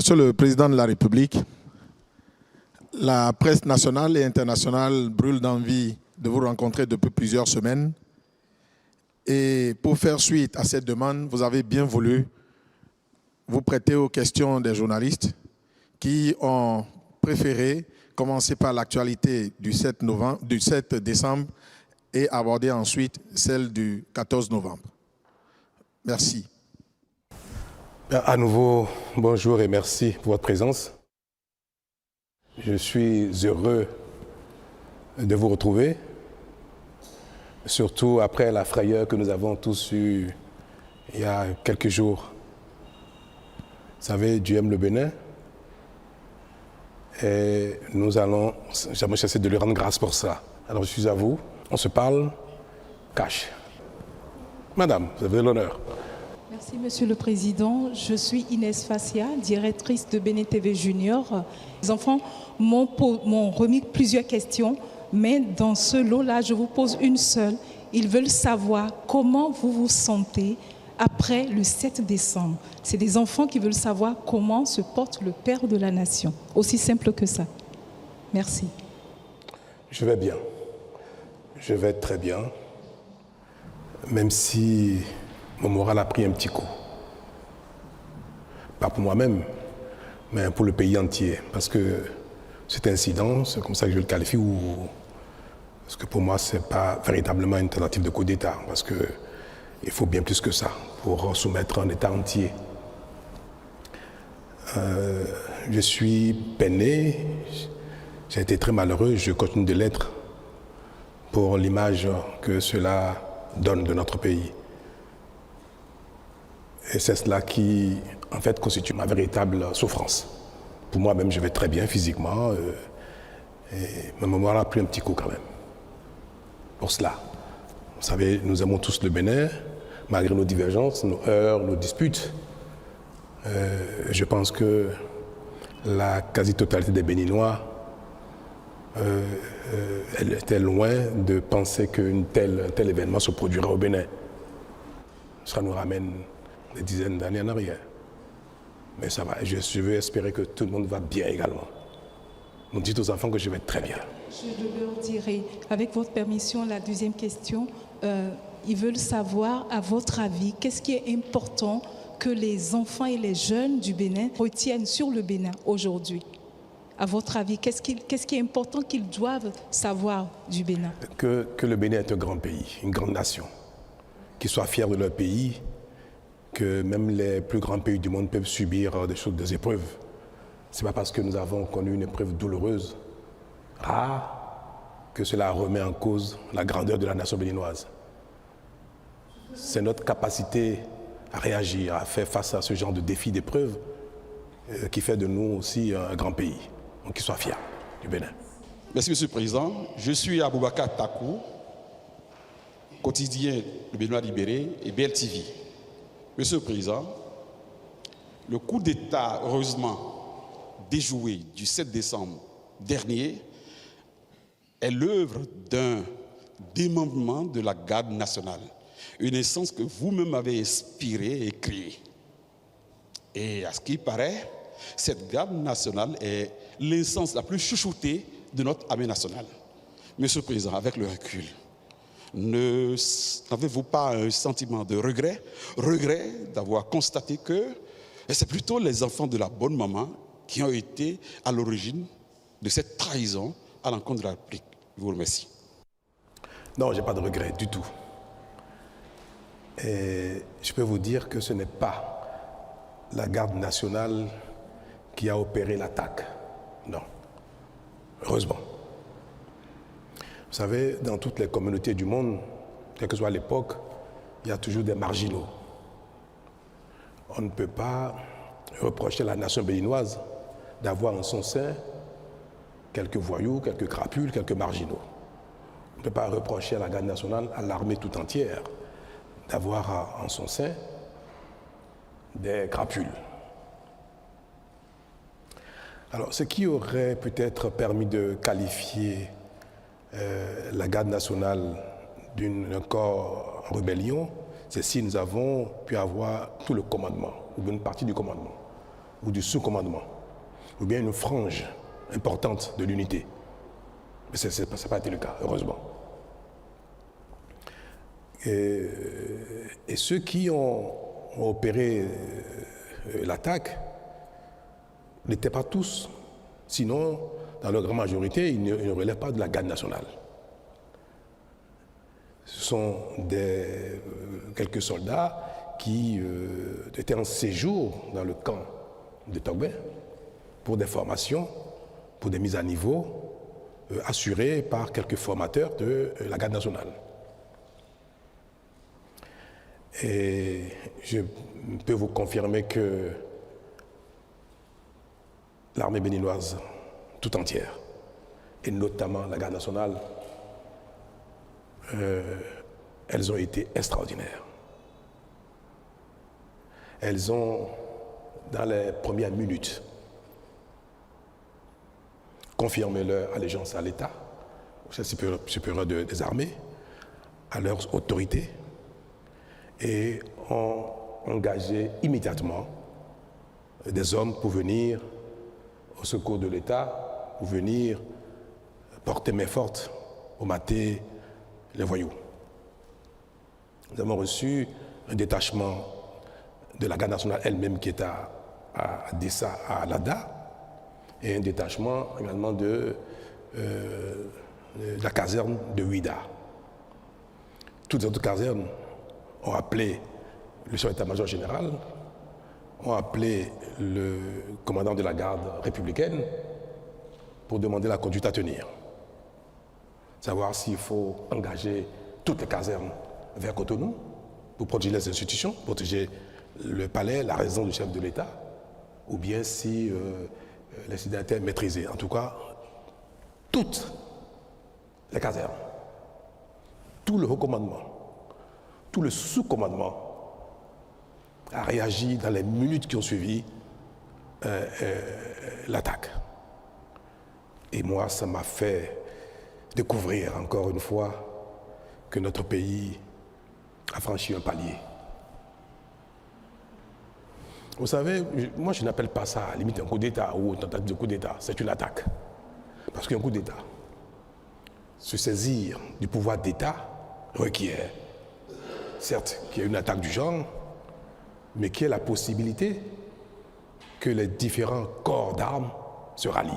Monsieur le Président de la République, la presse nationale et internationale brûle d'envie de vous rencontrer depuis plusieurs semaines. Et pour faire suite à cette demande, vous avez bien voulu vous prêter aux questions des journalistes qui ont préféré commencer par l'actualité du 7 décembre et aborder ensuite celle du 14 novembre. Merci. À nouveau, bonjour et merci pour votre présence. Je suis heureux de vous retrouver, surtout après la frayeur que nous avons tous eue il y a quelques jours. Vous savez, Dieu aime le Bénin et nous allons jamais cesser de lui rendre grâce pour ça. Alors je suis à vous, on se parle cash. Madame, vous avez l'honneur. Merci Monsieur le Président. Je suis Inès Fassia, directrice de Bénin TV Junior. Les enfants m'ont remis plusieurs questions, mais dans ce lot-là, je vous pose une seule. Ils veulent savoir comment vous vous sentez après le 7 décembre. C'est des enfants qui veulent savoir comment se porte le Père de la Nation. Aussi simple que ça. Merci. Je vais bien. Je vais très bien. Même si mon moral a pris un petit coup. Pas pour moi-même, mais pour le pays entier. Parce que cet incident, c'est comme ça que je le qualifie, parce que pour moi, ce n'est pas véritablement une tentative de coup d'État. Parce qu'il faut bien plus que ça pour soumettre un État entier. Je suis peiné, j'ai été très malheureux, je continue de l'être pour l'image que cela donne de notre pays. Et c'est cela qui, en fait, constitue ma véritable souffrance. Pour moi-même, je vais très bien physiquement, et ma mémoire a pris un petit coup quand même. Pour cela. Vous savez, nous aimons tous le Bénin, malgré nos divergences, nos heurts, nos disputes. Je pense que la quasi-totalité des Béninois, elle était loin de penser qu'un tel événement se produira au Bénin. Ça nous ramène des dizaines d'années en arrière. Mais ça va, je veux espérer que tout le monde va bien également. Nous dites aux enfants que je vais très bien. Je leur dirai, avec votre permission, la deuxième question. Ils veulent savoir, à votre avis, qu'est-ce qui est important que les enfants et les jeunes du Bénin retiennent sur le Bénin aujourd'hui? À votre avis, qu'est-ce qui est important qu'ils doivent savoir du Bénin? Que le Bénin est un grand pays, une grande nation. Qu'ils soient fiers de leur pays, que même les plus grands pays du monde peuvent subir des épreuves. Ce n'est pas parce que nous avons connu une épreuve douloureuse, rare, que cela remet en cause la grandeur de la nation béninoise. C'est notre capacité à réagir, à faire face à ce genre de défis, d'épreuves, qui fait de nous aussi un grand pays. Donc qu'ils soient fiers du Bénin. Merci Monsieur le Président. Je suis Aboubakar Takou, quotidien Le Béninois libéré et BLTV. Monsieur le Président, le coup d'État, heureusement déjoué du 7 décembre dernier, est l'œuvre d'un démembrement de la garde nationale, une essence que vous-même avez inspirée et créée. Et à ce qui paraît, cette garde nationale est l'essence la plus chouchoutée de notre armée nationale. Monsieur le Président, avec le recul, n'avez-vous pas un sentiment de regret d'avoir constaté que c'est plutôt les enfants de la bonne maman qui ont été à l'origine de cette trahison à l'encontre de la République? Je vous remercie. Non, je n'ai pas de regret du tout. Et je peux vous dire que ce n'est pas la garde nationale qui a opéré l'attaque. Non. Heureusement. Vous savez, dans toutes les communautés du monde, quelle que soit l'époque, il y a toujours des marginaux. On ne peut pas reprocher à la nation béninoise d'avoir en son sein quelques voyous, quelques crapules, quelques marginaux. On ne peut pas reprocher à la garde nationale, à l'armée tout entière, d'avoir en son sein des crapules. Alors, ce qui aurait peut-être permis de qualifier la garde nationale d'un corps en rébellion, c'est si nous avons pu avoir tout le commandement, ou une partie du commandement. ou du sous-commandement, ou bien une frange importante de l'unité. Mais ça n'a pas été le cas, heureusement. Et ceux qui ont opéré l'attaque n'étaient pas tous, sinon, dans leur grande majorité, ils ne relèvent pas de la garde nationale. Ce sont quelques soldats qui étaient en séjour dans le camp de Togbe pour des formations, pour des mises à niveau assurées par quelques formateurs de la garde nationale. Et je peux vous confirmer que l'armée béninoise tout entière, et notamment la garde nationale, elles ont été extraordinaires. Elles ont, dans les premières minutes, confirmé leur allégeance à l'État, au chef supérieur des armées, à leurs autorités, et ont engagé immédiatement des hommes pour venir au secours de l'État, pour venir porter main forte au mater les voyous. Nous avons reçu un détachement de la garde nationale elle-même qui est à Dessa, à Lada, et un détachement également de la caserne de Ouida. Toutes les autres casernes ont appelé le chef d'état-major général, ont appelé le commandant de la garde républicaine pour demander la conduite à tenir. Savoir s'il faut engager toutes les casernes vers Cotonou pour protéger les institutions, protéger le palais, la résidence du chef de l'État, ou bien si l'incident était maîtrisé. En tout cas, toutes les casernes, tout le haut commandement, tout le sous-commandement a réagi dans les minutes qui ont suivi l'attaque. Et moi, ça m'a fait découvrir encore une fois que notre pays a franchi un palier. Vous savez, moi je n'appelle pas ça à la limite un coup d'État ou une tentative de coup d'État, c'est une attaque. Parce qu'un coup d'État, se saisir du pouvoir d'État requiert, certes, qu'il y ait une attaque du genre, mais qu'il y ait la possibilité que les différents corps d'armes se rallient.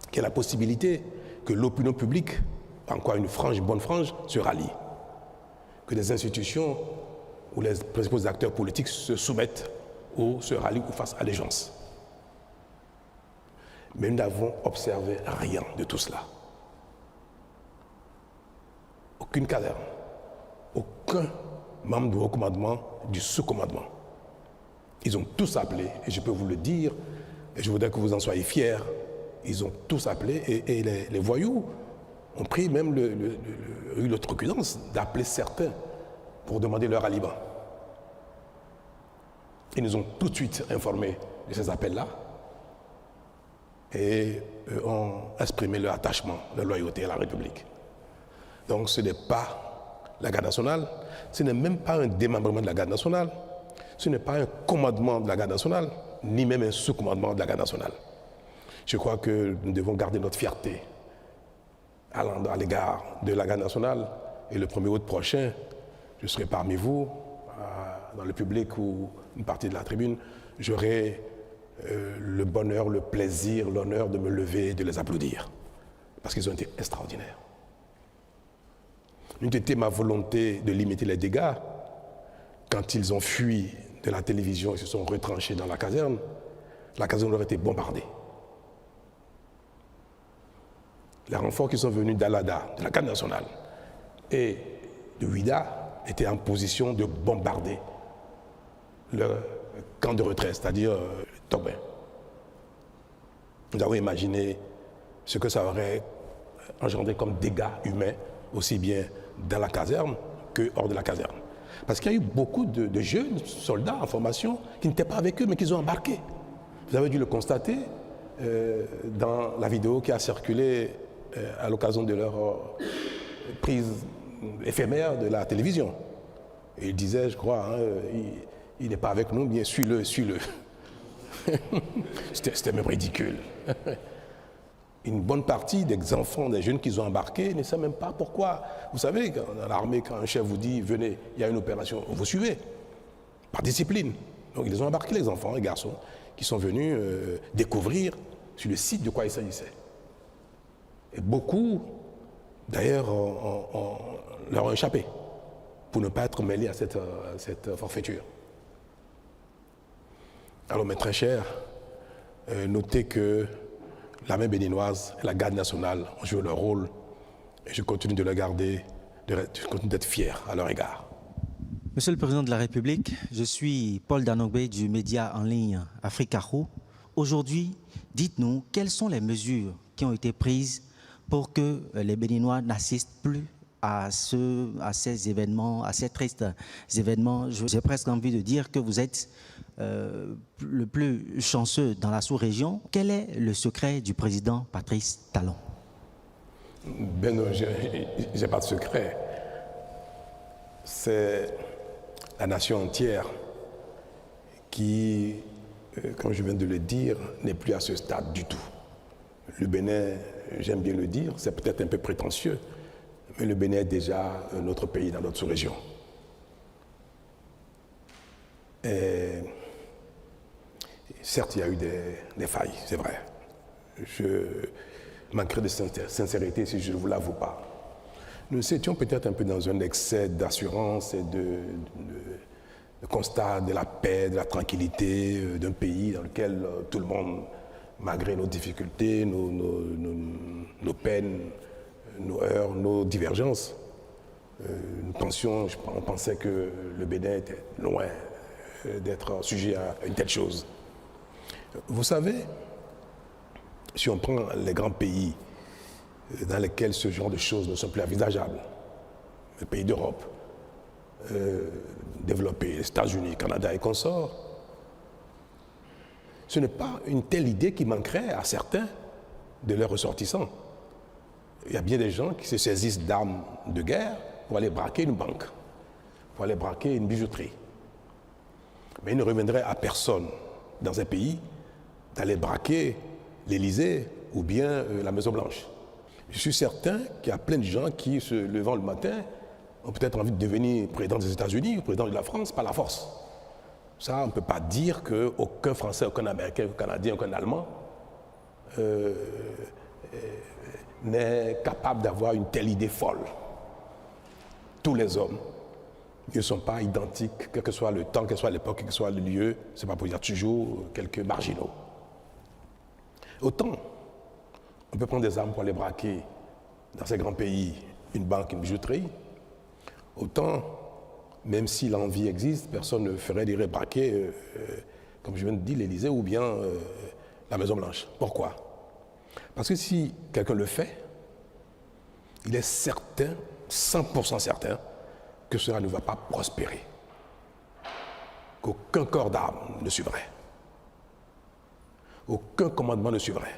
Qu'il y ait la possibilité que l'opinion publique, encore une bonne frange, se rallie. Que les institutions ou les principaux acteurs politiques se soumettent ou se rallient ou fassent allégeance. Mais nous n'avons observé rien de tout cela. Aucune caserne, aucun membre du haut commandement, du sous-commandement. Ils ont tous appelé, et je peux vous le dire, et je voudrais que vous en soyez fiers, ils ont tous appelé, et les voyous ont pris même eu l'outrecuidance d'appeler certains pour demander leur ralliement. Ils nous ont tout de suite informés de ces appels-là et ont exprimé leur attachement, leur loyauté à la République. Donc ce n'est pas la garde nationale, ce n'est même pas un démembrement de la garde nationale, ce n'est pas un commandement de la garde nationale, ni même un sous-commandement de la garde nationale. Je crois que nous devons garder notre fierté à l'égard de la garde nationale. Et le 1er août prochain, je serai parmi vous, dans le public ou une partie de la tribune, j'aurai le bonheur, le plaisir, l'honneur de me lever et de les applaudir. Parce qu'ils ont été extraordinaires. Une était ma volonté de limiter les dégâts. Quand ils ont fui de la télévision et se sont retranchés dans la caserne leur a été bombardée. Les renforts qui sont venus d'Alada, de la garde nationale, et de Ouida étaient en position de bombarder le camp de retraite, c'est-à-dire Togbe. Nous avons imaginé ce que ça aurait engendré comme dégâts humains, aussi bien dans la caserne que hors de la caserne. Parce qu'il y a eu beaucoup de jeunes soldats en formation qui n'étaient pas avec eux, mais qui ont embarqué. Vous avez dû le constater dans la vidéo qui a circulé à l'occasion de leur prise éphémère de la télévision. Et il disait, je crois, il n'est pas avec nous, bien suis-le, suis-le. C'était même ridicule. Une bonne partie des enfants, des jeunes qu'ils ont embarqués ne savent même pas pourquoi. Vous savez, dans l'armée, quand un chef vous dit « venez, il y a une opération », vous suivez, par discipline. Donc ils ont embarqué les enfants, les garçons, qui sont venus découvrir sur le site de quoi il s'agissait. Et beaucoup, d'ailleurs, leur ont échappé pour ne pas être mêlés à cette forfaiture. Alors, mes très chers, notez que l'armée béninoise et la garde nationale ont joué leur rôle et je continue de le garder, je continue d'être fier à leur égard. Monsieur le Président de la République, je suis Paul Danogbe du média en ligne Africarou. Aujourd'hui, dites-nous quelles sont les mesures qui ont été prises pour que les Béninois n'assistent plus à ces événements, à ces tristes événements. J'ai presque envie de dire que vous êtes le plus chanceux dans la sous-région. Quel est le secret du président Patrice Talon? Ben non, je n'ai pas de secret. C'est la nation entière qui, comme je viens de le dire, n'est plus à ce stade du tout. Le Bénin, j'aime bien le dire, c'est peut-être un peu prétentieux, mais le Bénin est déjà notre pays dans notre sous-région. Certes, il y a eu des failles, c'est vrai. Je manquerais de sincérité si je ne vous l'avoue pas. Nous étions peut-être un peu dans un excès d'assurance et de constat de la paix, de la tranquillité d'un pays dans lequel tout le monde, malgré nos difficultés, nos peines, nos heurts, nos divergences, on pensait que le Bénin était loin d'être sujet à une telle chose. Vous savez, si on prend les grands pays dans lesquels ce genre de choses ne sont plus envisageables, les pays d'Europe, développés, les États-Unis, Canada et consorts, ce n'est pas une telle idée qui manquerait à certains de leurs ressortissants. Il y a bien des gens qui se saisissent d'armes de guerre pour aller braquer une banque, pour aller braquer une bijouterie. Mais il ne reviendrait à personne dans un pays d'aller braquer l'Élysée ou bien la Maison-Blanche. Je suis certain qu'il y a plein de gens qui, se levant le matin, ont peut-être envie de devenir président des États-Unis ou président de la France par la force. Ça, on ne peut pas dire qu'aucun Français, aucun Américain, aucun Canadien, aucun Allemand n'est capable d'avoir une telle idée folle. Tous les hommes ne sont pas identiques, quel que soit le temps, quelle que soit l'époque, quel que soit le lieu. C'est pas pour dire toujours quelques marginaux. Autant, on peut prendre des armes pour aller braquer dans ces grands pays une banque, une bijouterie. Autant, même si l'envie existe, personne ne ferait d'y braquer, comme je viens de dire, l'Élysée ou bien la Maison-Blanche. Pourquoi? Parce que si quelqu'un le fait, il est certain, 100% certain, que cela ne va pas prospérer. Qu'aucun corps d'armes ne suivrait. Aucun commandement ne suivrait.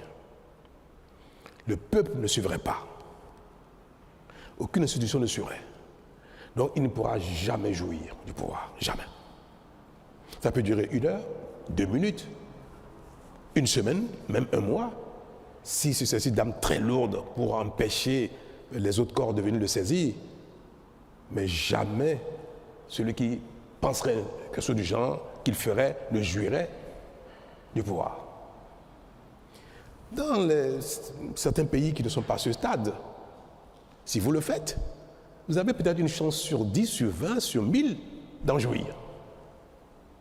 Le peuple ne suivrait pas. Aucune institution ne suivrait. Donc il ne pourra jamais jouir du pouvoir. Jamais. Ça peut durer 1 heure, 2 minutes, 1 semaine, même 1 mois, si c'est ceci d'armes très lourdes pour empêcher les autres corps de venir le saisir. Mais jamais celui qui penserait quelque chose du genre, qu'il ferait, ne jouirait du pouvoir. Dans certains pays qui ne sont pas à ce stade, si vous le faites, vous avez peut-être une chance sur 10, sur 20, sur 1000 d'en jouir.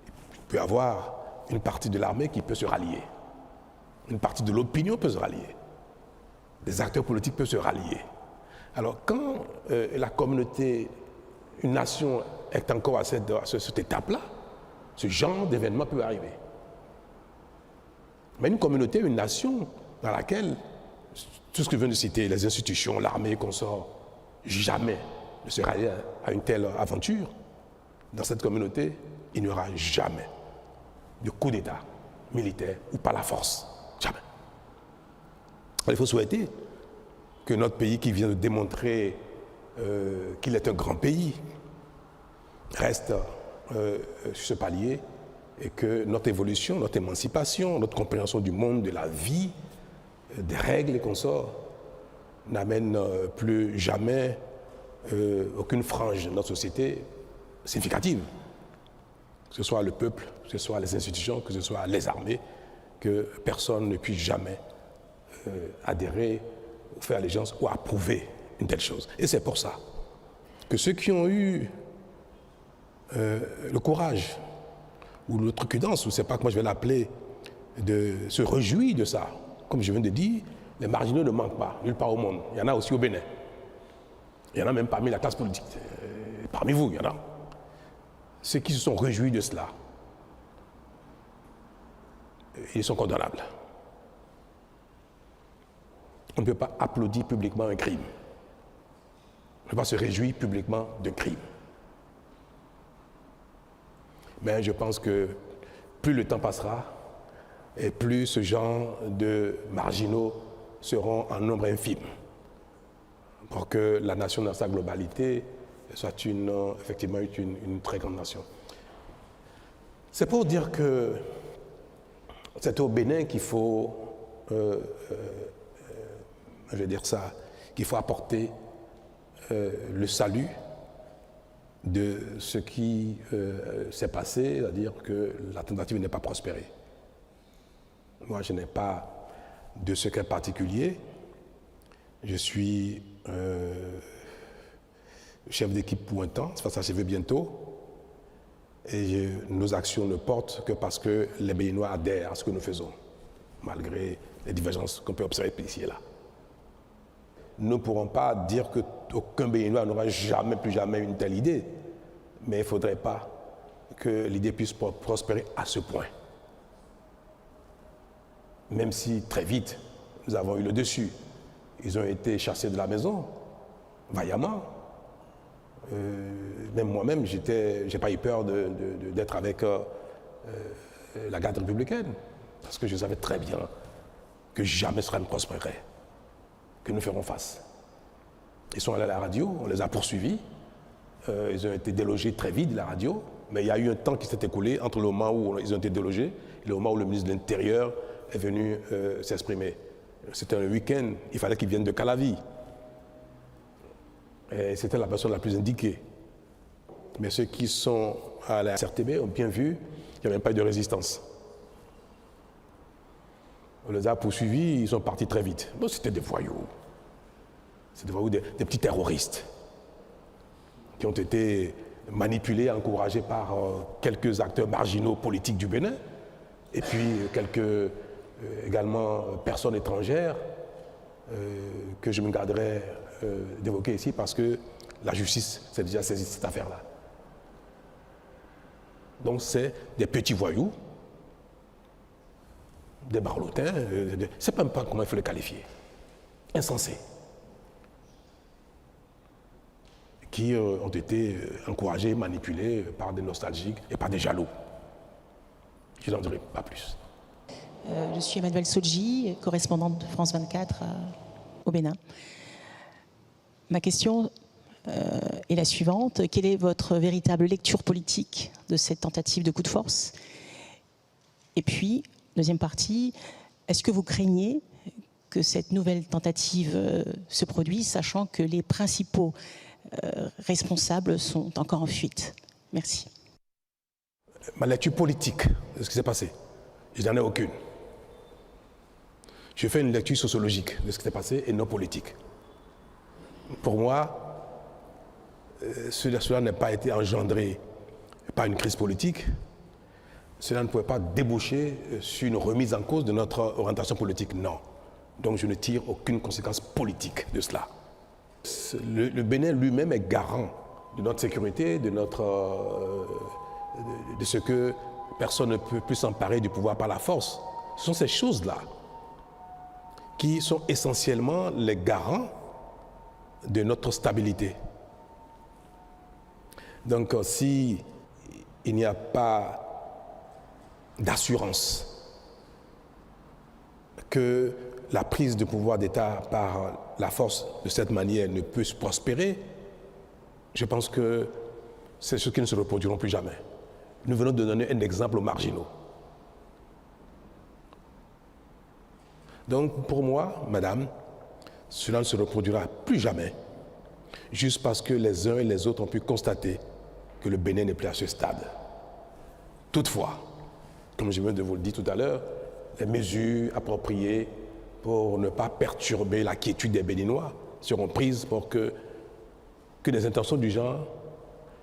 Il peut y avoir une partie de l'armée qui peut se rallier. Une partie de l'opinion peut se rallier. Des acteurs politiques peuvent se rallier. Alors quand la communauté, une nation est encore à cette étape-là, ce genre d'événement peut arriver. Mais une communauté, une nation dans laquelle tout ce que je viens de citer, les institutions, l'armée, consorts, jamais ne se rallie à une telle aventure, dans cette communauté, il n'y aura jamais de coup d'État militaire ou par la force. Jamais. Alors, il faut souhaiter que notre pays qui vient de démontrer qu'il est un grand pays reste sur ce palier et que notre évolution, notre émancipation, notre compréhension du monde, de la vie, des règles et consorts n'amène plus jamais aucune frange de notre société significative. Que ce soit le peuple, que ce soit les institutions, que ce soit les armées, que personne ne puisse jamais adhérer, ou faire allégeance ou approuver une telle chose. Et c'est pour ça que ceux qui ont eu le courage ou l'outrecuidance, je ne sais pas comment je vais l'appeler, de se réjouir de ça, comme je viens de dire, les marginaux ne manquent pas, nulle part au monde. Il y en a aussi au Bénin. Il y en a même parmi la classe politique. Parmi vous, il y en a. Ceux qui se sont réjouis de cela, ils sont condamnables. On ne peut pas applaudir publiquement un crime. On ne peut pas se réjouir publiquement d'un crime. Mais je pense que plus le temps passera, et plus ce genre de marginaux seront en nombre infime, pour que la nation dans sa globalité soit effectivement une très grande nation. C'est pour dire que c'est au Bénin qu'il faut, je vais dire ça, qu'il faut apporter le salut de ce qui s'est passé, c'est-à-dire que la tentative n'est pas prospérée. Moi, je n'ai pas de secret particulier. Je suis chef d'équipe pour un temps, ça va s'achever bientôt. Et nos actions ne portent que parce que les Béninois adhèrent à ce que nous faisons, malgré les divergences qu'on peut observer ici et là. Nous ne pourrons pas dire qu'aucun Béninois n'aura jamais, plus jamais une telle idée, mais il ne faudrait pas que l'idée puisse prospérer à ce point. Même si très vite, nous avons eu le dessus. Ils ont été chassés de la maison, vaillamment. Même moi-même, j'ai pas eu peur d'être avec la garde républicaine, parce que je savais très bien que jamais cela ne prospérerait, que nous ferons face. Ils sont allés à la radio, on les a poursuivis, ils ont été délogés très vite de la radio, mais il y a eu un temps qui s'est écoulé entre le moment où ils ont été délogés et le moment où le ministre de l'Intérieur est venu s'exprimer. C'était un week-end, il fallait qu'ils viennent de Calavi. Et c'était la personne la plus indiquée. Mais ceux qui sont à la CRTB ont bien vu qu'il n'y avait même pas eu de résistance. On les a poursuivis, ils sont partis très vite. Bon, c'était des voyous. C'était des voyous, des petits terroristes qui ont été manipulés, encouragés par quelques acteurs marginaux politiques du Bénin et puis quelques également personnes étrangères que je me garderai d'évoquer ici parce que la justice s'est déjà saisie de cette affaire-là. Donc c'est des petits voyous, des barlotins, je ne sais même pas comment il faut les qualifier, insensés, qui ont été encouragés, manipulés par des nostalgiques et par des jaloux. Je n'en dirai pas plus. Je suis Emmanuelle Sodji, correspondante de France 24 au Bénin. Ma question est la suivante. Quelle est votre véritable lecture politique de cette tentative de coup de force? Et puis, deuxième partie, est-ce que vous craignez que cette nouvelle tentative se produise, sachant que les principaux responsables sont encore en fuite? Merci. Ma lecture politique de ce qui s'est passé, je n'en ai aucune. Je fais une lecture sociologique de ce qui s'est passé et non politique. Pour moi, cela n'a pas été engendré par une crise politique. Cela ne pouvait pas déboucher sur une remise en cause de notre orientation politique. Non. Donc je ne tire aucune conséquence politique de cela. Le Bénin lui-même est garant de notre sécurité, de ce que personne ne peut plus s'emparer du pouvoir par la force. Ce sont ces choses-là qui sont essentiellement les garants de notre stabilité. Donc, si il n'y a pas d'assurance que la prise de pouvoir d'État par la force de cette manière ne peut prospérer, je pense que c'est ce qui ne se reproduiront plus jamais. Nous venons de donner un exemple aux marginaux. Donc, pour moi, madame, cela ne se reproduira plus jamais, juste parce que les uns et les autres ont pu constater que le Bénin n'est plus à ce stade. Toutefois, comme je viens de vous le dire tout à l'heure, les mesures appropriées pour ne pas perturber la quiétude des Béninois seront prises pour que des intentions du genre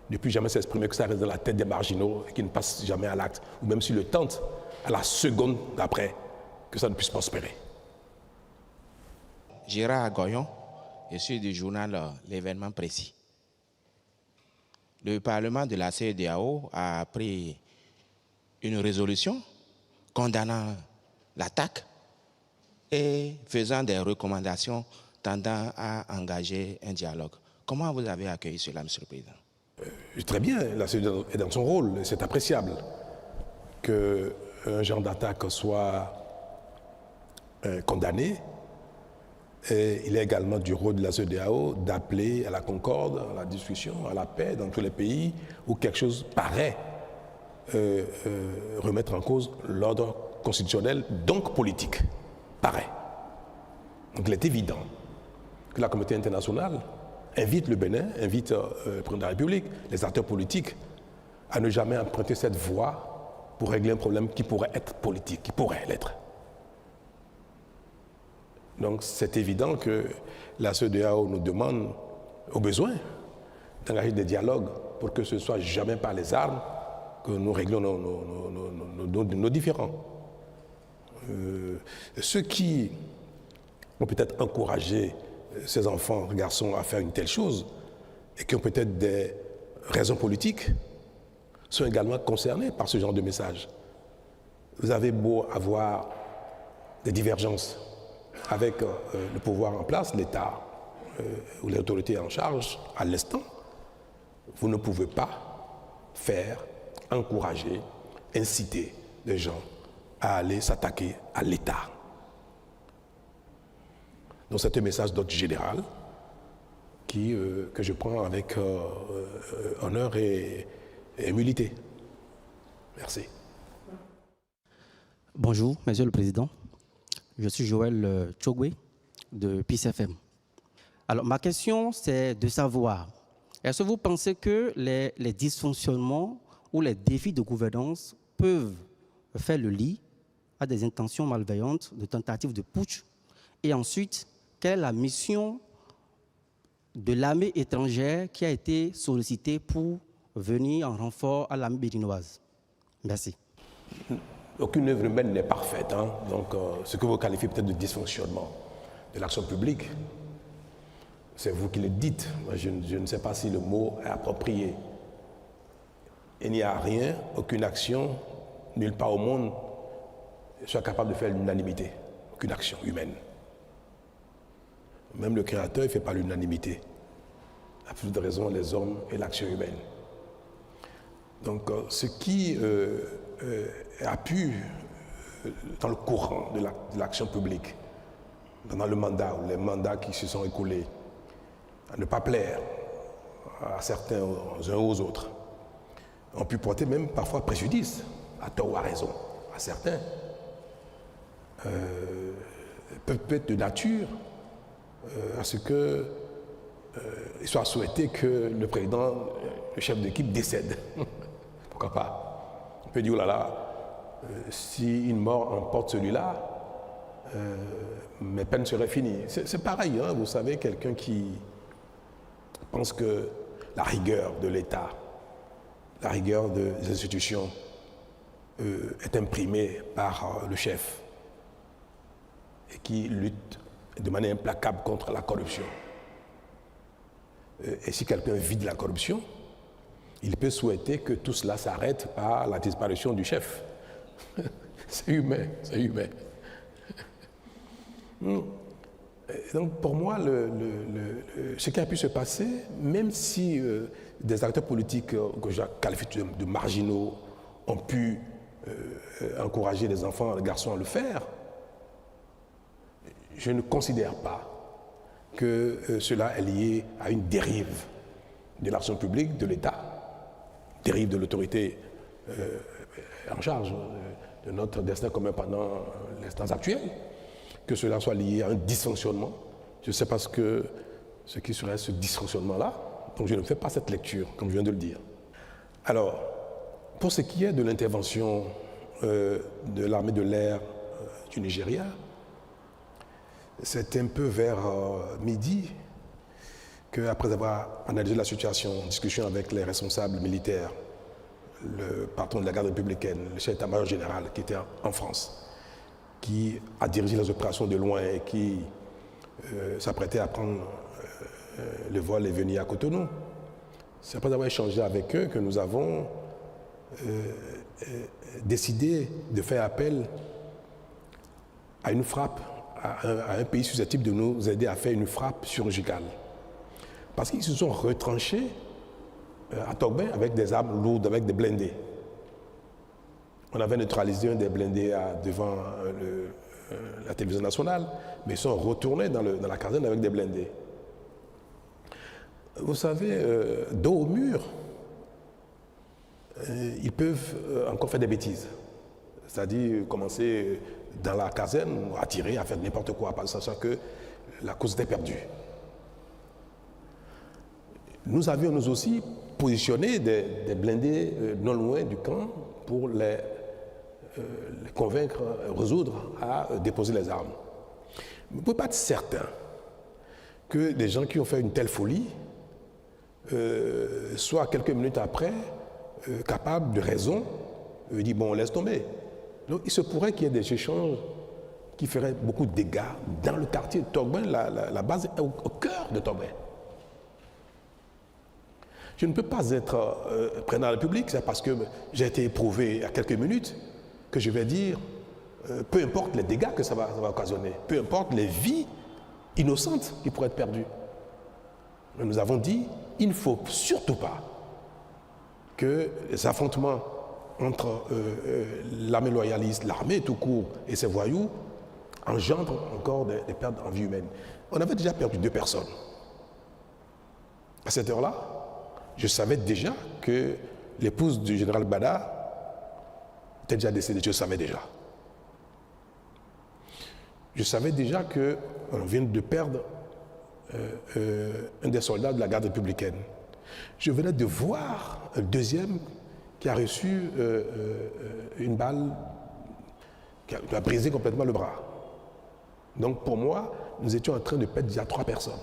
ne puissent jamais s'exprimer, que ça reste dans la tête des marginaux et qu'ils ne passent jamais à l'acte, ou même s'ils le tentent, à la seconde d'après, que ça ne puisse prospérer. Gérard Goyon, je suis du journal L'événement précis. Le Parlement de la CEDEAO a pris une résolution condamnant l'attaque et faisant des recommandations tendant à engager un dialogue. Comment vous avez accueilli cela, Monsieur le Président? Très bien, la CEDEAO est dans son rôle, c'est appréciable qu'un genre d'attaque soit condamné. Et il est également du rôle de la CEDEAO d'appeler à la concorde, à la discussion, à la paix dans tous les pays où quelque chose paraît remettre en cause l'ordre constitutionnel, donc politique. Paraît. Donc il est évident que la communauté internationale invite le Bénin, invite le président de la République, les acteurs politiques, à ne jamais emprunter cette voie pour régler un problème qui pourrait être politique, qui pourrait l'être. Donc c'est évident que la CEDEAO nous demande, au besoin, d'engager des dialogues pour que ce ne soit jamais par les armes que nous réglons nos différends. Ceux qui ont peut-être encouragé ces enfants, garçons, à faire une telle chose et qui ont peut-être des raisons politiques sont également concernés par ce genre de message. Vous avez beau avoir des divergences avec le pouvoir en place, l'État ou l'autorité en charge à l'instant, vous ne pouvez pas faire, encourager, inciter les gens à aller s'attaquer à l'État. Donc c'est un message d'ordre général que je prends avec honneur et humilité. Merci. Bonjour, Monsieur le Président. Je suis Joël Tchogwe de Peace FM. Alors, ma question, c'est de savoir, est-ce que vous pensez que les dysfonctionnements ou les défis de gouvernance peuvent faire le lit à des intentions malveillantes, de tentatives de putsch? Et ensuite, quelle est la mission de l'armée étrangère qui a été sollicitée pour venir en renfort à l'armée béninoise? Merci. Aucune œuvre humaine n'est parfaite. Hein? Donc, ce que vous qualifiez peut-être de dysfonctionnement de l'action publique, c'est vous qui le dites. Moi, je ne sais pas si le mot est approprié. Il n'y a rien, aucune action, nulle part au monde, soit capable de faire l'unanimité. Aucune action humaine. Même le Créateur ne fait pas l'unanimité. À plus de raison, les hommes et l'action humaine. Donc, ce qui a pu, dans le courant de l'action publique, pendant le mandat ou les mandats qui se sont écoulés, à ne pas plaire à certains, aux uns aux autres, ont pu porter même parfois préjudice, à tort ou à raison, à certains, peuvent être de nature à ce que il soit souhaité que le président, le chef d'équipe décède. Pourquoi pas? On peut dire, oh là là, si une mort emporte celui-là, mes peines seraient finies. C'est pareil, hein, vous savez, quelqu'un qui pense que la rigueur de l'État, la rigueur des institutions est imprimée par le chef et qui lutte de manière implacable contre la corruption. Et si quelqu'un vide la corruption, il peut souhaiter que tout cela s'arrête par la disparition du chef. C'est humain, c'est humain. Donc pour moi, ce qui a pu se passer, même si des acteurs politiques que je qualifie de marginaux ont pu encourager les enfants, les garçons à le faire, je ne considère pas que cela est lié à une dérive de l'action publique, de l'État, dérive de l'autorité en charge de notre destin commun pendant l'instant actuel, que cela soit lié à un dysfonctionnement. Je ne sais pas ce qui serait ce dysfonctionnement-là, donc je ne fais pas cette lecture, comme je viens de le dire. Alors, pour ce qui est de l'intervention de l'armée de l'air du Nigeria, c'est un peu vers midi qu'après avoir analysé la situation en discussion avec les responsables militaires, le patron de la garde républicaine, le chef d'état-major général qui était en France, qui a dirigé les opérations de loin et qui s'apprêtait à prendre le vol et venir à Cotonou. C'est après avoir échangé avec eux que nous avons décidé de faire appel à une frappe, à un pays susceptible de nous aider à faire une frappe chirurgicale. Parce qu'ils se sont retranchés à Togbin avec des armes lourdes, avec des blindés. On avait neutralisé un des blindés devant la télévision nationale, mais ils sont retournés dans la caserne avec des blindés. Vous savez, dos au mur, ils peuvent encore faire des bêtises. C'est-à-dire commencer dans la caserne à tirer, à faire n'importe quoi, sachant que la cause était perdue. Nous avions nous aussi positionné des blindés non loin du camp pour les convaincre, résoudre à déposer les armes. Vous ne pouvez pas être certain que des gens qui ont fait une telle folie soient quelques minutes après capables de raison, dire bon, on laisse tomber. Donc il se pourrait qu'il y ait des échanges qui feraient beaucoup de dégâts dans le quartier de Togbin. La base est au cœur de Togbin. Je ne peux pas être président de la République, c'est parce que j'ai été éprouvé il y a quelques minutes que je vais dire, peu importe les dégâts que ça va occasionner, peu importe les vies innocentes qui pourraient être perdues. Mais nous avons dit, il ne faut surtout pas que les affrontements entre l'armée loyaliste, l'armée tout court et ces voyous engendrent encore des pertes en vie humaine. On avait déjà perdu 2 personnes. À cette heure-là, je savais déjà que l'épouse du général Bada était déjà décédée, je le savais déjà. Je savais déjà qu'on vient de perdre un des soldats de la garde républicaine. Je venais de voir un deuxième qui a reçu une balle qui a brisé complètement le bras. Donc pour moi, nous étions en train de perdre déjà 3 personnes.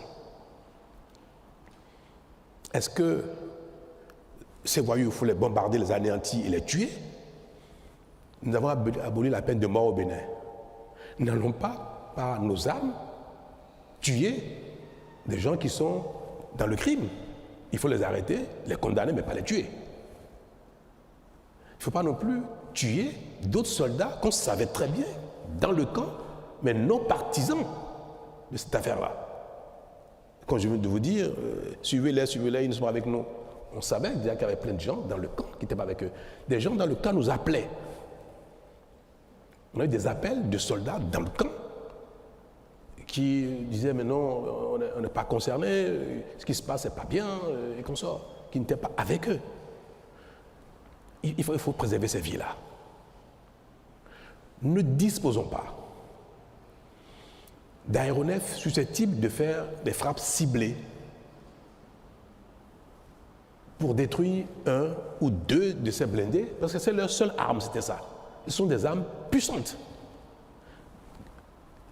Est-ce que ces voyous, il faut les bombarder, les anéantir et les tuer? Nous avons aboli la peine de mort au Bénin. Nous n'allons pas, par nos armes, tuer des gens qui sont dans le crime. Il faut les arrêter, les condamner, mais pas les tuer. Il ne faut pas non plus tuer d'autres soldats qu'on savait très bien dans le camp, mais non partisans de cette affaire-là. Quand je viens de vous dire, suivez-les, ils sont avec nous. On savait déjà qu'il y avait plein de gens dans le camp qui n'étaient pas avec eux. Des gens dans le camp nous appelaient. On a eu des appels de soldats dans le camp qui disaient mais non, on n'est pas concernés, ce qui se passe n'est pas bien, et comme ça, qui n'étaient pas avec eux. Il faut préserver ces vies-là. Nous ne disposons pas d'aéronefs susceptibles de faire des frappes ciblées pour détruire 1 ou 2 de ces blindés, parce que c'est leur seule arme, c'était ça. Ce sont des armes puissantes,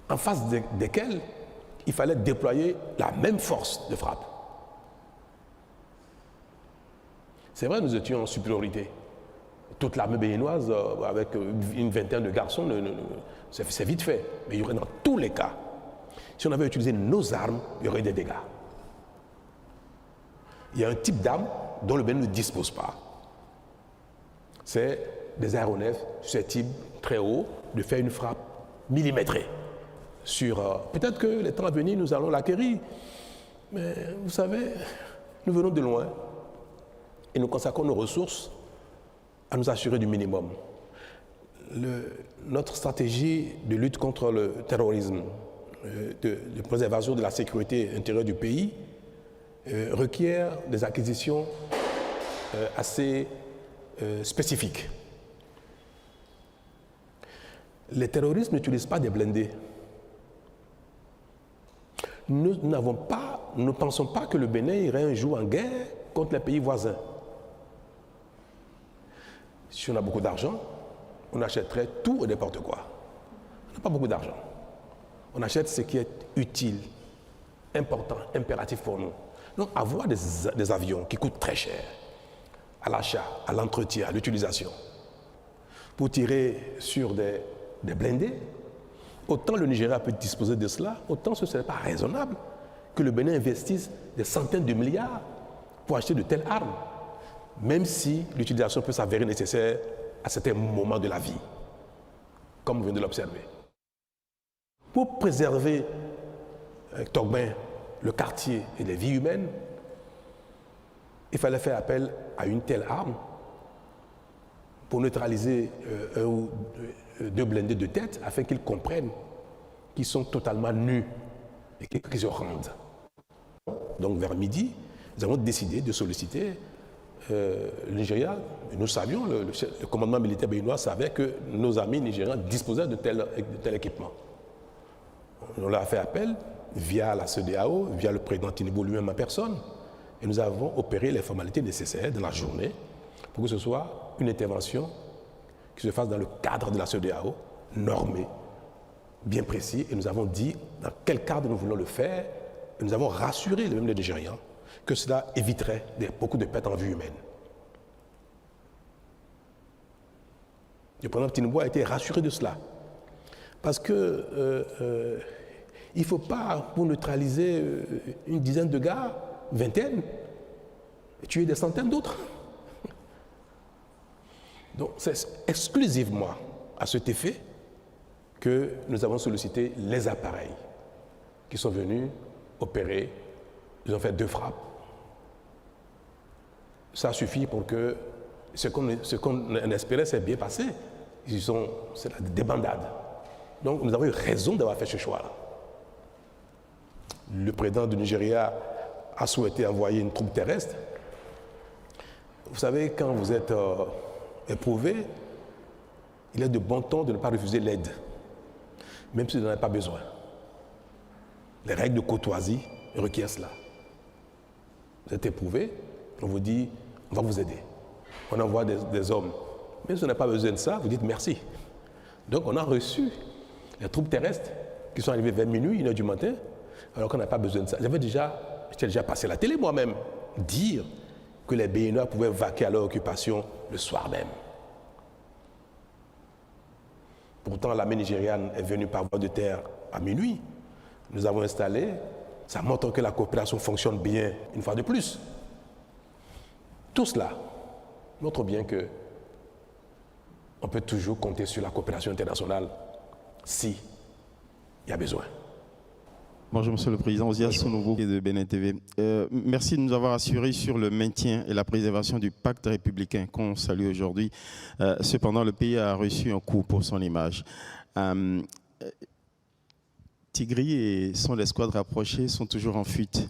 en face desquelles il fallait déployer la même force de frappe. C'est vrai, nous étions en supériorité. Toute l'armée béninoise, avec une vingtaine de garçons, c'est vite fait. Mais il y aurait dans tous les cas, si on avait utilisé nos armes, il y aurait des dégâts. Il y a un type d'arme dont le Bénin ne dispose pas. C'est des aéronefs susceptibles, très haut, de faire une frappe millimétrée. Peut-être que les temps à venir, nous allons l'acquérir. Mais vous savez, nous venons de loin et nous consacrons nos ressources à nous assurer du minimum. Notre stratégie de lutte contre le terrorisme, de préservation de la sécurité intérieure du pays, requiert des acquisitions assez spécifique. Les terroristes n'utilisent pas des blindés. Nous ne pensons pas que le Bénin irait un jour en guerre contre les pays voisins. Si on a beaucoup d'argent, on achèterait tout et n'importe quoi. On n'a pas beaucoup d'argent. On achète ce qui est utile, important, impératif pour nous. Donc avoir des avions qui coûtent très cher, à l'achat, à l'entretien, à l'utilisation, pour tirer sur des blindés, autant le Nigeria peut disposer de cela, autant ce ne serait pas raisonnable que le Bénin investisse des centaines de milliards pour acheter de telles armes, même si l'utilisation peut s'avérer nécessaire à certains moments de la vie, comme vous venez de l'observer. Pour préserver Togben, le quartier et les vies humaines, il fallait faire appel à une telle arme pour neutraliser un ou deux blindés de tête afin qu'ils comprennent qu'ils sont totalement nus et qu'ils se rendent. Donc vers midi, nous avons décidé de solliciter le Nigeria. Nous savions, le commandement militaire béninois savait que nos amis nigérians disposaient de tel équipement. On leur a fait appel via la CEDEAO, via le président Tinubu lui-même en personne, et nous avons opéré les formalités nécessaires dans la journée pour que ce soit une intervention qui se fasse dans le cadre de la CEDEAO, normée, bien précis, et nous avons dit dans quel cadre nous voulons le faire, et nous avons rassuré les Nigérians que cela éviterait beaucoup de pertes en vie humaine. Le président Tinubu a été rassuré de cela, parce que il ne faut pas, pour neutraliser une dizaine de gars, vingtaine, tuer des centaines d'autres. Donc c'est exclusivement à cet effet que nous avons sollicité les appareils qui sont venus opérer. Ils ont fait 2 frappes. Ça suffit pour que ce qu'on espérait s'est bien passé. C'est la débandade. Donc nous avons eu raison d'avoir fait ce choix-là. Le président du Nigeria a souhaité envoyer une troupe terrestre. Vous savez, quand vous êtes éprouvé, il est de bon ton de ne pas refuser l'aide, même si vous n'en avez pas besoin. Les règles de courtoisie requièrent cela. Vous êtes éprouvé, on vous dit, on va vous aider. On envoie des hommes. Même si vous n'avez pas besoin de ça, vous dites merci. Donc on a reçu les troupes terrestres qui sont arrivées vers minuit, 1h du matin, alors qu'on n'a pas besoin de ça. J'étais déjà passé à la télé moi-même, dire que les Béninois pouvaient vaquer à leur occupation le soir même. Pourtant, l'armée nigériane est venue par voie de terre à minuit. Nous avons installé, ça montre que la coopération fonctionne bien une fois de plus. Tout cela montre bien que on peut toujours compter sur la coopération internationale si il y a besoin. Bonjour Monsieur le Président, Ozia Sounouveau de Bénin TV. Merci de nous avoir assuré sur le maintien et la préservation du pacte républicain qu'on salue aujourd'hui. Cependant, le pays a reçu un coup pour son image. Tigri et son escouade rapprochée sont toujours en fuite.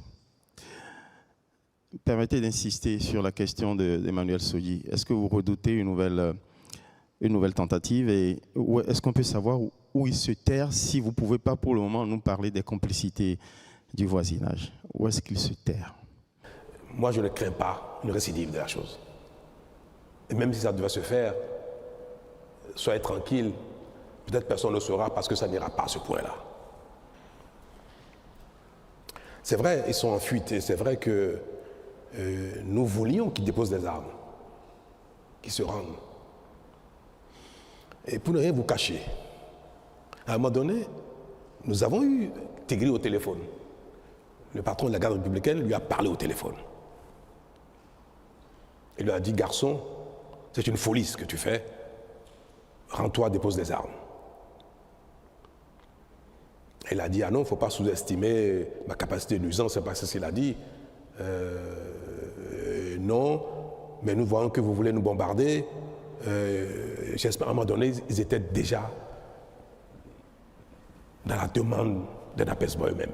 Permettez d'insister sur la question d'Emmanuel Sodji. Est-ce que vous redoutez une nouvelle tentative et est-ce qu'on peut savoir où il se terre si vous ne pouvez pas pour le moment nous parler des complicités du voisinage? Où est-ce qu'il se terre? Moi, je ne crains pas une récidive de la chose. Et même si ça devait se faire, soyez tranquille, peut-être personne ne le saura parce que ça n'ira pas à ce point-là. C'est vrai, ils sont en fuite et c'est vrai que nous voulions qu'ils déposent des armes, qu'ils se rendent. Et pour ne rien vous cacher, à un moment donné, nous avons eu Tigri au téléphone. Le patron de la garde républicaine lui a parlé au téléphone. Il lui a dit, garçon, c'est une folie ce que tu fais. Rends-toi, dépose des armes. Il a dit, ah non, il ne faut pas sous-estimer ma capacité de nuisance, c'est pas ce qu'il a dit. Non, mais nous voyons que vous voulez nous bombarder. J'espère à un moment donné, ils étaient déjà dans la demande d'un apaisement eux-mêmes.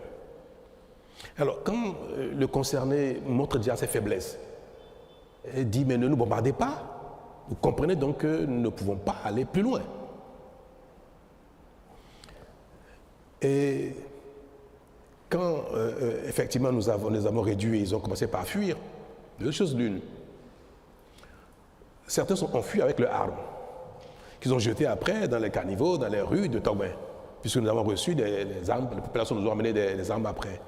Alors, quand le concerné montre déjà ses faiblesses, il dit, mais ne nous bombardez pas, Vous comprenez donc que nous ne pouvons pas aller plus loin. Et quand effectivement nous avons réduit, ils ont commencé par fuir, deux choses l'une. Certains sont enfuis avec leurs armes, qu'ils ont jetées après dans les caniveaux, dans les rues de Togben, puisque nous avons reçu des armes, les populations nous ont amené des armes après.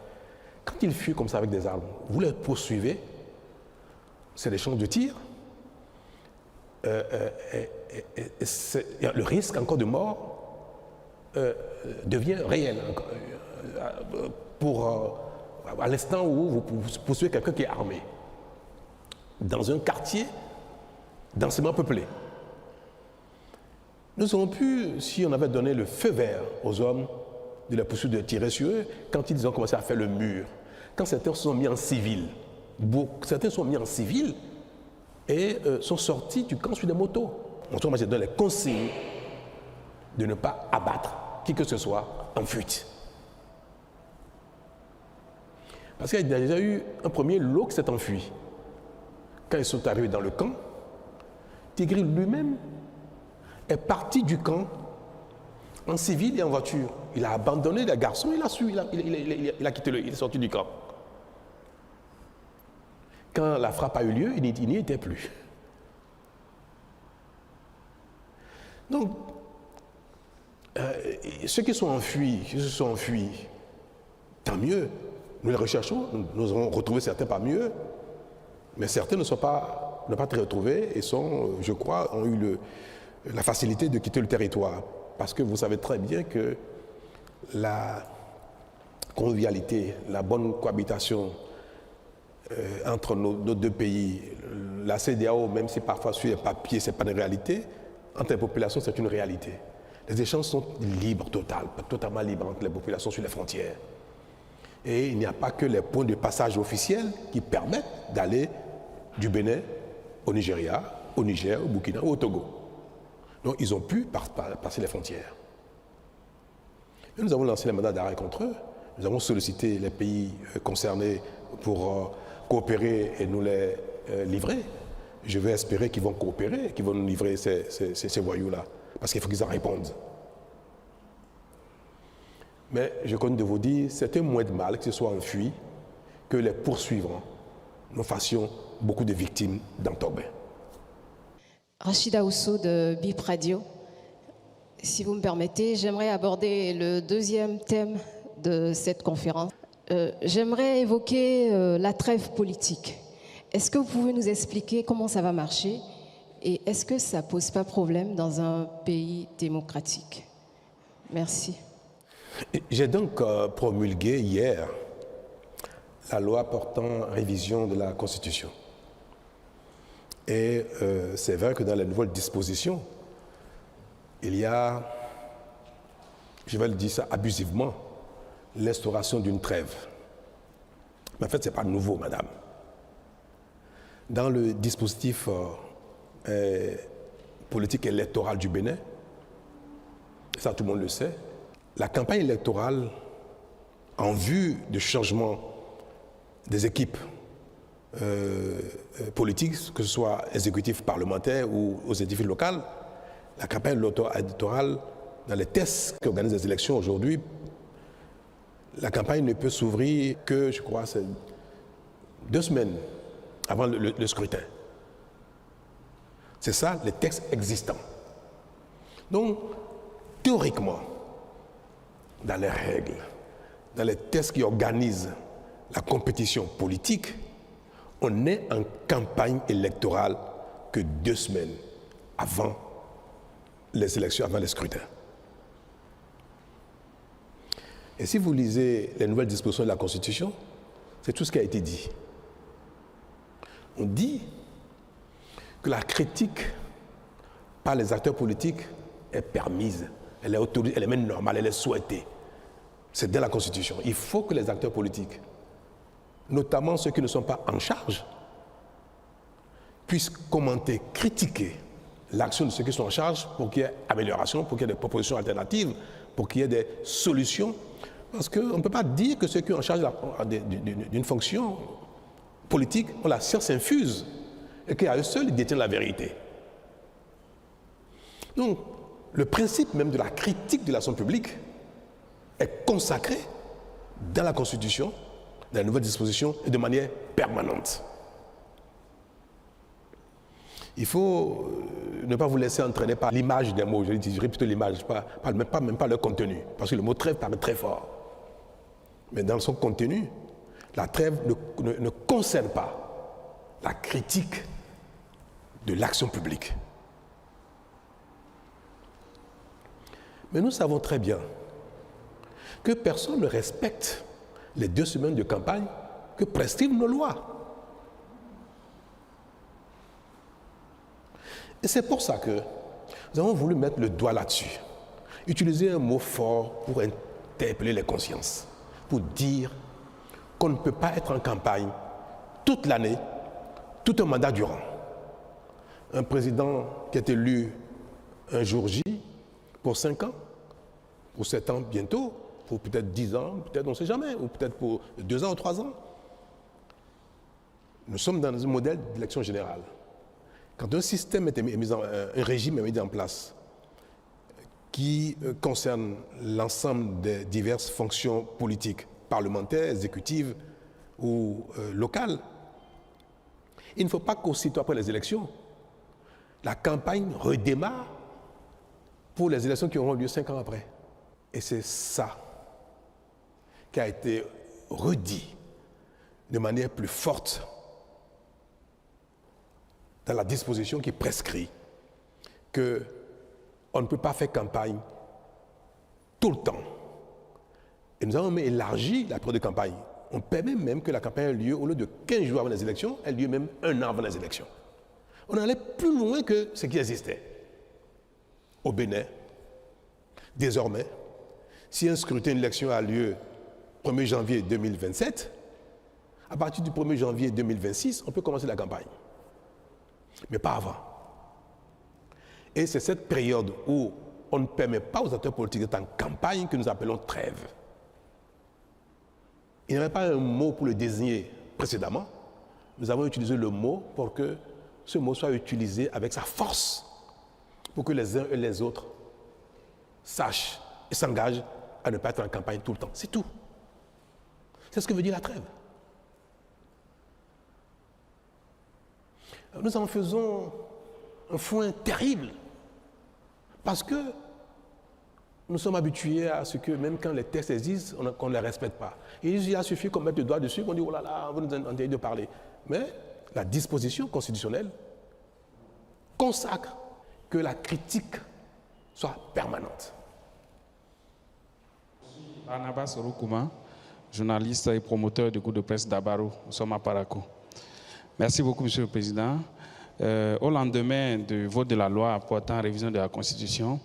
Quand ils fuient comme ça avec des armes, vous les poursuivez, c'est des champs de tir, le risque encore de mort devient réel à l'instant où vous poursuivez quelqu'un qui est armé dans un quartier densément peuplé. Nous aurions pu, si on avait donné le feu vert aux hommes de la poursuite de tirer sur eux, quand ils ont commencé à faire le mur, quand certains sont mis en civil, certains sont mis en civil et sont sortis du camp sur des motos. Moi, j'ai donné les consignes de ne pas abattre qui que ce soit en fuite. Parce qu'il y a déjà eu un premier lot qui s'est enfui. Quand ils sont arrivés dans le camp, Tigri lui-même est parti du camp en civil et en voiture. Il a abandonné les garçons, il a quitté il est sorti du camp. Quand la frappe a eu lieu, il n'y était plus. Donc, ceux qui se sont enfuis, tant mieux. Nous les recherchons, nous avons retrouvé certains parmi eux, mais certains ne sont pas été retrouvés et je crois, ont eu la facilité de quitter le territoire. Parce que vous savez très bien que la convivialité, la bonne cohabitation entre nos deux pays, la CEDEAO, même si parfois sur les papiers, ce n'est pas une réalité, entre les populations, c'est une réalité. Les échanges sont libres, totalement libres entre les populations sur les frontières. Et il n'y a pas que les points de passage officiels qui permettent d'aller du Bénin au Nigeria, au Niger, au Burkina ou au Togo. Donc ils ont pu passer les frontières. Et nous avons lancé les mandats d'arrêt contre eux. Nous avons sollicité les pays concernés pour coopérer et nous les livrer. Je vais espérer qu'ils vont coopérer, qu'ils vont nous livrer ces voyous-là, parce qu'il faut qu'ils en répondent. Mais je compte de vous dire, c'était moins de mal que ce soit enfui que les poursuivants. Nous fassions beaucoup de victimes dans Togben. Rachida Ousso de BIP Radio. Si vous me permettez, j'aimerais aborder le deuxième thème de cette conférence. J'aimerais évoquer la trêve politique. Est-ce que vous pouvez nous expliquer comment ça va marcher et est-ce que ça ne pose pas problème dans un pays démocratique? Merci. J'ai donc promulgué hier la loi portant révision de la Constitution. Et c'est vrai que dans les nouvelles dispositions, il y a, je vais le dire ça abusivement, l'instauration d'une trêve. Mais en fait, ce n'est pas nouveau, madame. Dans le dispositif politique électoral du Bénin, ça tout le monde le sait, la campagne électorale en vue du changement des équipes politiques, que ce soit exécutif parlementaire ou aux exécutifs locaux, la campagne électorale, dans les tests qui organisent les élections aujourd'hui, la campagne ne peut s'ouvrir que, je crois, c'est 2 semaines avant le scrutin. C'est ça, les textes existants. Donc, théoriquement, dans les règles, dans les tests qui organisent la compétition politique, on n'est en campagne électorale que 2 semaines avant les élections, avant les scrutins. Et si vous lisez les nouvelles dispositions de la Constitution, c'est tout ce qui a été dit. On dit que la critique par les acteurs politiques est permise, elle est autorisée, elle est même normale, elle est souhaitée. C'est dans la Constitution. Il faut que les acteurs politiques, notamment ceux qui ne sont pas en charge, puissent commenter, critiquer l'action de ceux qui sont en charge pour qu'il y ait amélioration, pour qu'il y ait des propositions alternatives, pour qu'il y ait des solutions. Parce qu'on ne peut pas dire que ceux qui sont en charge d'une fonction politique ont la science infuse et qu'à eux seuls, ils détiennent la vérité. Donc, le principe même de la critique de l'action publique est consacré dans la Constitution, dans la nouvelle disposition, et de manière permanente. Il faut ne pas vous laisser entraîner par l'image des mots. Je dirais plutôt l'image, même pas le contenu. Parce que le mot trêve paraît très fort. Mais dans son contenu, la trêve ne concerne pas la critique de l'action publique. Mais nous savons très bien que personne ne respecte les 2 semaines de campagne que prescrivent nos lois. Et c'est pour ça que nous avons voulu mettre le doigt là-dessus, utiliser un mot fort pour interpeller les consciences, pour dire qu'on ne peut pas être en campagne toute l'année, tout un mandat durant. Un président qui est élu un jour J pour 5 ans, pour 7 ans bientôt, pour peut-être 10 ans, peut-être on ne sait jamais, ou peut-être pour 2 ans ou 3 ans. Nous sommes dans un modèle d'élection générale. Quand un système un régime est mis en place qui concerne l'ensemble des diverses fonctions politiques, parlementaires, exécutives ou locales, il ne faut pas qu'aussitôt après les élections, la campagne redémarre pour les élections qui auront lieu 5 ans après. Et c'est ça qui a été redit de manière plus forte dans la disposition qui prescrit qu'on ne peut pas faire campagne tout le temps. Et nous avons même élargi la période de campagne. On permet même que la campagne ait lieu, au lieu de 15 jours avant les élections, elle ait lieu même 1 an avant les élections. On allait plus loin que ce qui existait. Au Bénin, désormais, si un scrutin d'élection a lieu 1er janvier 2027, à partir du 1er janvier 2026, on peut commencer la campagne. Mais pas avant. Et c'est cette période où on ne permet pas aux acteurs politiques d'être en campagne que nous appelons trêve. Il n'y avait pas un mot pour le désigner précédemment. Nous avons utilisé le mot pour que ce mot soit utilisé avec sa force, pour que les uns et les autres sachent et s'engagent à ne pas être en campagne tout le temps. C'est tout. C'est ce que veut dire la trêve. Nous en faisons un foin terrible parce que nous sommes habitués à ce que même quand les textes existent, qu'on ne les respecte pas. Il a suffi qu'on mette le doigt dessus, qu'on dit « oh là là, on va nous interdire de parler ». Mais la disposition constitutionnelle consacre que la critique soit permanente. Barnabas Orokouma, journaliste et promoteur du groupe de presse d'Abaro. Nous sommes à Parakou. Merci beaucoup, Monsieur le Président. Au lendemain du vote de la loi portant révision de la Constitution,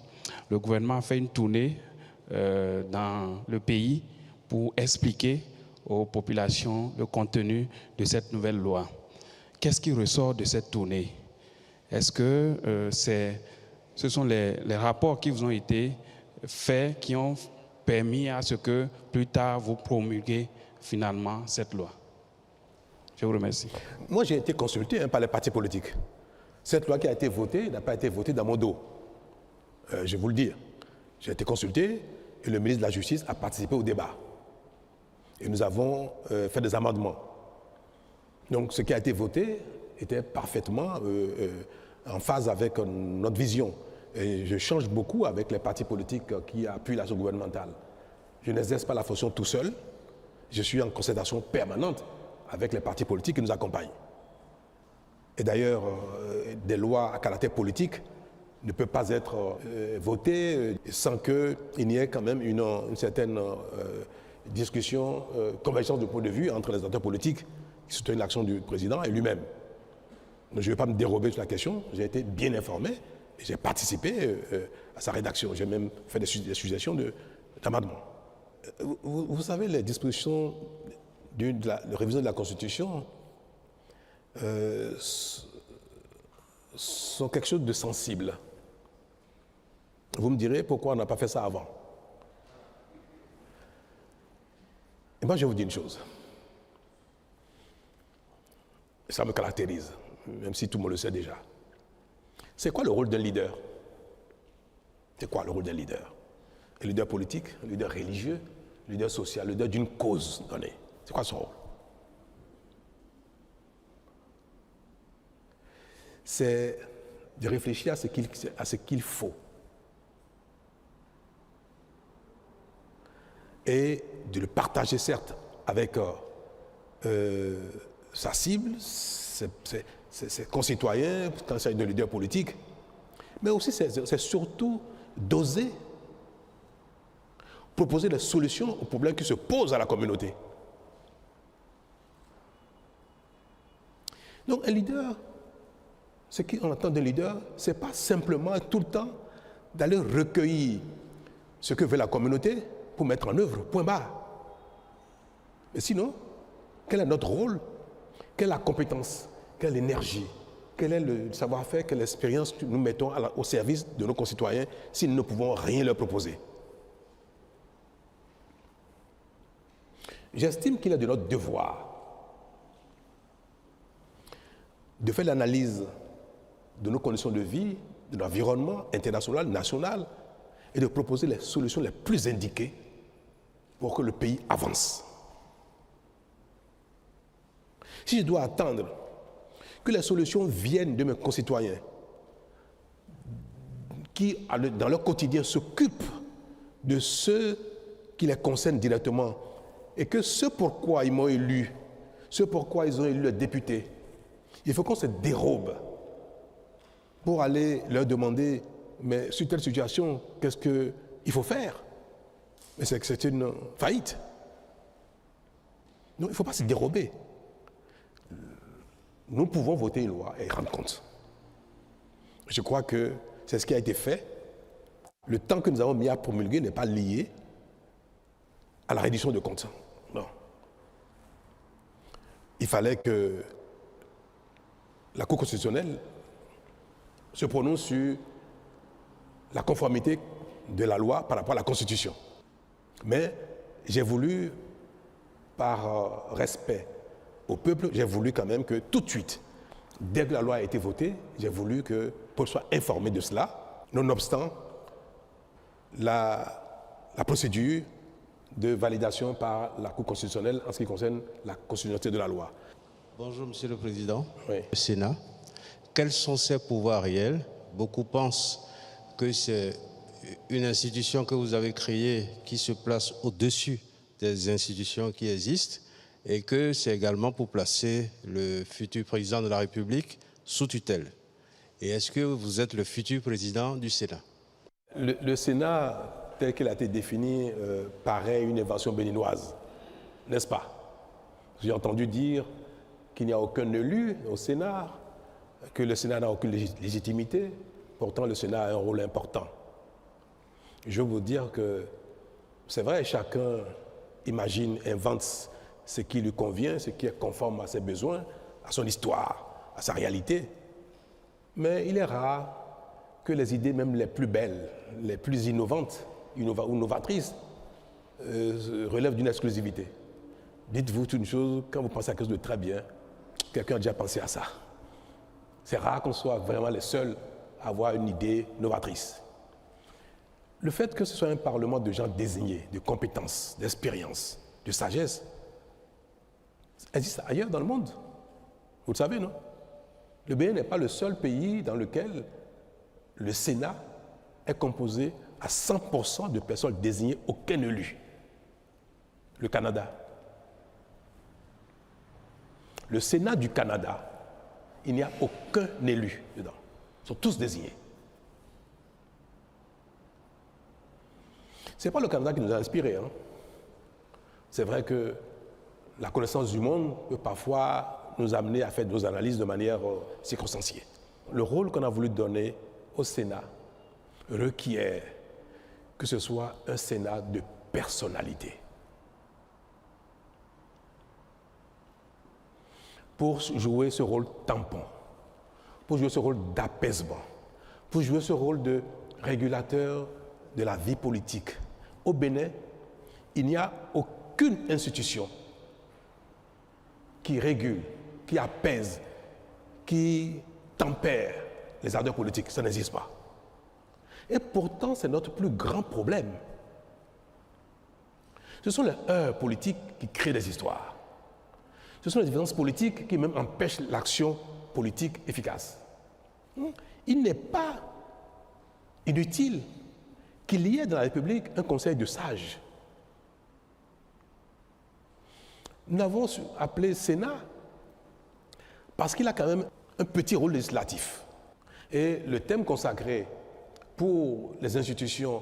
le gouvernement a fait une tournée dans le pays pour expliquer aux populations le contenu de cette nouvelle loi. Qu'est-ce qui ressort de cette tournée? Est-ce que ce sont les rapports qui vous ont été faits qui ont permis à ce que plus tard vous promulguez finalement cette loi? Je vous remercie. Moi, j'ai été consulté par les partis politiques. Cette loi qui a été votée n'a pas été votée dans mon dos. Je vais vous le dire. J'ai été consulté et le ministre de la Justice a participé au débat. Et nous avons fait des amendements. Donc, ce qui a été voté était parfaitement en phase avec notre vision. Et je change beaucoup avec les partis politiques qui appuient l'action gouvernementale. Je n'exerce pas la fonction tout seul. Je suis en concertation permanente avec les partis politiques qui nous accompagnent. Et d'ailleurs, des lois à caractère politique ne peuvent pas être votées sans qu'il n'y ait quand même une certaine discussion, convergence de point de vue entre les acteurs politiques qui soutiennent l'action du président et lui-même. Donc, je ne vais pas me dérober sur la question, j'ai été bien informé et j'ai participé à sa rédaction. J'ai même fait des suggestions d'amendements. Vous savez, les dispositions de révision de la Constitution sont quelque chose de sensible. Vous me direz pourquoi on n'a pas fait ça avant. Et moi, je vais vous dire une chose. Et ça me caractérise, même si tout le monde le sait déjà. C'est quoi le rôle d'un leader? C'est quoi le rôle d'un leader? Un leader politique, un leader religieux, un leader social, un leader d'une cause donnée. C'est quoi son rôle? C'est de réfléchir à ce qu'il faut et de le partager, certes, avec sa cible, ses concitoyens, quand il s'agit de leaders politiques, mais aussi c'est surtout d'oser proposer des solutions aux problèmes qui se posent à la communauté. Donc un leader, ce qu'on attend d'un leader, ce n'est pas simplement tout le temps d'aller recueillir ce que veut la communauté pour mettre en œuvre, point barre. Mais sinon, quel est notre rôle? Quelle est la compétence? Quelle est l'énergie? Quel est le savoir-faire? Quelle expérience que nous mettons au service de nos concitoyens si nous ne pouvons rien leur proposer? J'estime qu'il est de notre devoir de faire l'analyse de nos conditions de vie, de l'environnement international, national, et de proposer les solutions les plus indiquées pour que le pays avance. Si je dois attendre que les solutions viennent de mes concitoyens qui, dans leur quotidien, s'occupent de ceux qui les concernent directement et que ce pourquoi ils m'ont élu, ce pourquoi ils ont élu les députés, il faut qu'on se dérobe pour aller leur demander, mais sur telle situation, qu'est-ce qu'il faut faire? Mais c'est une faillite. Non, il ne faut pas se dérober. Nous pouvons voter une loi et rendre compte. Je crois que c'est ce qui a été fait. Le temps que nous avons mis à promulguer n'est pas lié à la reddition de comptes. Non. Il fallait que la Cour constitutionnelle se prononce sur la conformité de la loi par rapport à la Constitution. Mais j'ai voulu, par respect au peuple, j'ai voulu quand même que tout de suite, dès que la loi a été votée, j'ai voulu que le peuple soit informé de cela, nonobstant la procédure de validation par la Cour constitutionnelle en ce qui concerne la constitutionnalité de la loi. Bonjour Monsieur le Président. Oui. Le Sénat. Quels sont ses pouvoirs réels? Beaucoup pensent que c'est une institution que vous avez créée qui se place au-dessus des institutions qui existent et que c'est également pour placer le futur président de la République sous tutelle. Et est-ce que vous êtes le futur président du Sénat? Le Sénat, tel qu'il a été défini, paraît une invention béninoise, n'est-ce pas? J'ai entendu dire qu'il n'y a aucun élu au Sénat, que le Sénat n'a aucune légitimité. Pourtant, le Sénat a un rôle important. Je veux vous dire que c'est vrai, chacun imagine, invente ce qui lui convient, ce qui est conforme à ses besoins, à son histoire, à sa réalité. Mais il est rare que les idées même les plus belles, les plus innovantes ou novatrices relèvent d'une exclusivité. Dites-vous une chose, quand vous pensez à quelque chose de très bien, quelqu'un a déjà pensé à ça. C'est rare qu'on soit vraiment les seuls à avoir une idée novatrice. Le fait que ce soit un parlement de gens désignés, de compétences, d'expérience, de sagesse, existe ailleurs dans le monde. Vous le savez, non? Le Bénin n'est pas le seul pays dans lequel le Sénat est composé à 100% de personnes désignées, aucun élu. Le Canada. Le Sénat du Canada, il n'y a aucun élu dedans. Ils sont tous désignés. Ce n'est pas le Canada qui nous a inspirés. Hein. C'est vrai que la connaissance du monde peut parfois nous amener à faire nos analyses de manière circonstanciée. Le rôle qu'on a voulu donner au Sénat requiert que ce soit un Sénat de personnalité. Pour jouer ce rôle tampon, pour jouer ce rôle d'apaisement, pour jouer ce rôle de régulateur de la vie politique. Au Bénin, il n'y a aucune institution qui régule, qui apaise, qui tempère les ardeurs politiques. Ça n'existe pas. Et pourtant, c'est notre plus grand problème. Ce sont les heurts politiques qui créent des histoires. Ce sont les différences politiques qui même empêchent l'action politique efficace. Il n'est pas inutile qu'il y ait dans la République un conseil de sages. Nous l'avons appelé Sénat parce qu'il a quand même un petit rôle législatif. Et le thème consacré pour les institutions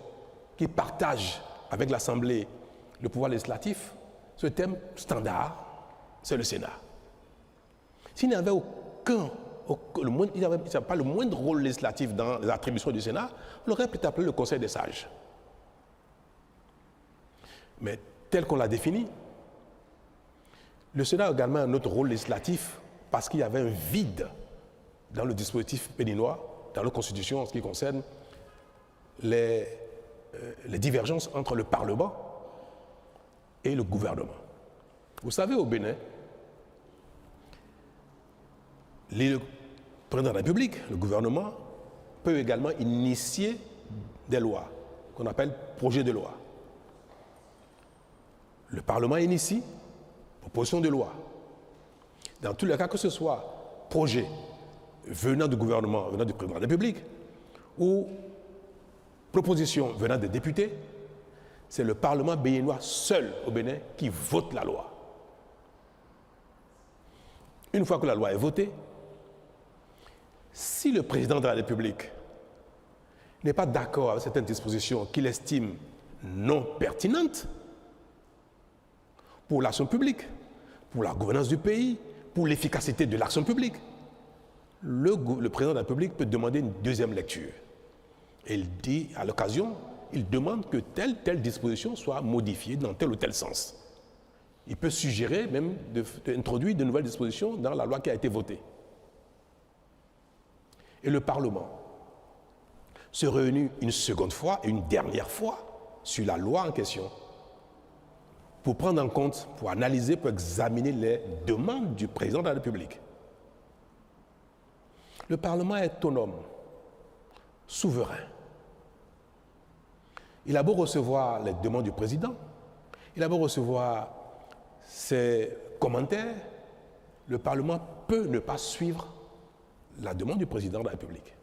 qui partagent avec l'Assemblée le pouvoir législatif, ce thème standard, c'est le Sénat. S'il n'y avait pas le moindre rôle législatif dans les attributions du Sénat, on l'aurait peut-être appelé le Conseil des sages. Mais tel qu'on l'a défini, le Sénat a également un autre rôle législatif parce qu'il y avait un vide dans le dispositif béninois, dans la Constitution en ce qui concerne les divergences entre le Parlement et le gouvernement. Vous savez, au Bénin, le président de la République, le gouvernement, peut également initier des lois qu'on appelle projets de loi. Le Parlement initie proposition de loi. Dans tous les cas, que ce soit projet venant du gouvernement, venant du président de la République, ou proposition venant des députés, c'est le Parlement béninois seul au Bénin qui vote la loi. Une fois que la loi est votée, si le président de la République n'est pas d'accord avec certaines dispositions qu'il estime non pertinentes pour l'action publique, pour la gouvernance du pays, pour l'efficacité de l'action publique, le président de la République peut demander une deuxième lecture. Et il dit, à l'occasion, il demande que telle disposition soit modifiée dans tel ou tel sens. Il peut suggérer même d'introduire de nouvelles dispositions dans la loi qui a été votée. Et le Parlement se réunit une seconde fois et une dernière fois sur la loi en question pour prendre en compte, pour analyser, pour examiner les demandes du président de la République. Le Parlement est autonome, souverain. Il a beau recevoir les demandes du président, il a beau recevoir ses commentaires, le Parlement peut ne pas suivre la demande du président de la République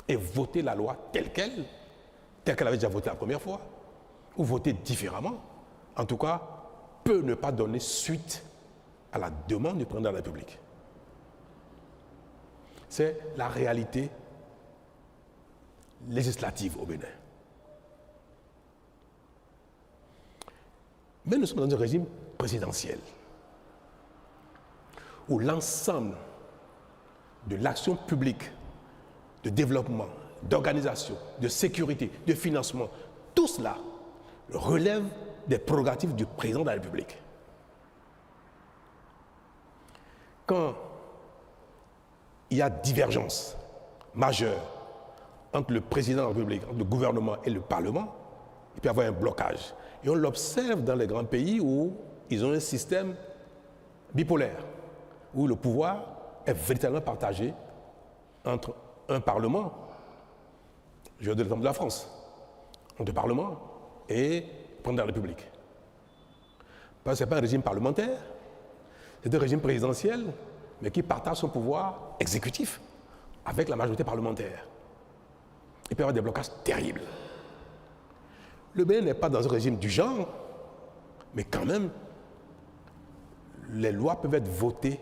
et voter la loi telle qu'elle avait déjà voté la première fois, ou voter différemment, en tout cas, peut ne pas donner suite à la demande du président de la République. C'est la réalité législative au Bénin. Mais nous sommes dans un régime présidentiel où l'ensemble de l'action publique, de développement, d'organisation, de sécurité, de financement, tout cela relève des prérogatives du président de la République. Quand il y a divergence majeure entre le président de la République, entre le gouvernement et le Parlement, il peut y avoir un blocage. Et on l'observe dans les grands pays où ils ont un système bipolaire, où le pouvoir est véritablement partagé entre un Parlement, je vais donner l'exemple de la France, entre le Parlement et le président de la République. Parce que ce n'est pas un régime parlementaire, c'est un régime présidentiel, mais qui partage son pouvoir exécutif avec la majorité parlementaire. Il peut y avoir des blocages terribles. Le Bénin n'est pas dans un régime du genre, mais quand même, les lois peuvent être votées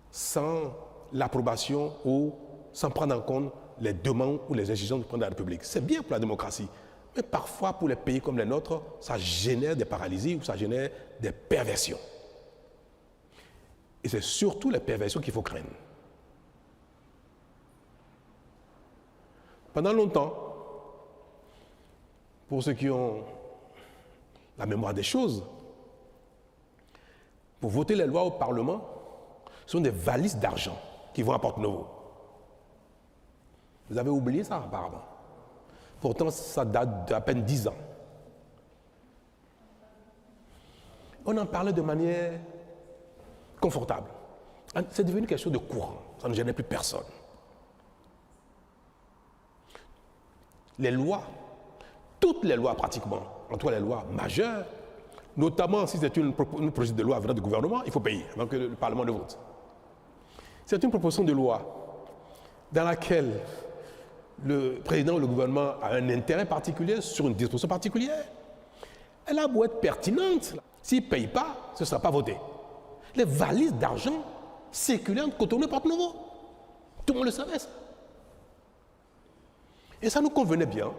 sans l'approbation ou sans prendre en compte les demandes ou les exigences du président de la République. C'est bien pour la démocratie, mais parfois pour les pays comme les nôtres, ça génère des paralysies ou ça génère des perversions. Et c'est surtout les perversions qu'il faut craindre. Pendant longtemps, pour ceux qui ont la mémoire des choses, pour voter les lois au Parlement, ce sont des valises d'argent qui vont à Porte-Novo. Vous avez oublié ça apparemment. Pourtant, ça date d'à peine 10 ans. On en parlait de manière confortable. C'est devenu quelque chose de courant. Ça ne gênait plus personne. les lois, toutes les lois pratiquement, en tout cas les lois majeures, notamment si c'est une proposition de loi venant du gouvernement, il faut payer avant que le Parlement ne vote. C'est une proposition de loi dans laquelle le président ou le gouvernement a un intérêt particulier sur une disposition particulière. Elle a beau être pertinente, s'il ne paye pas, ce ne sera pas voté. Les valises d'argent circulaient entre Cotonou et Porto-Novo. Tout le monde le savait, ça. Et ça nous convenait bien.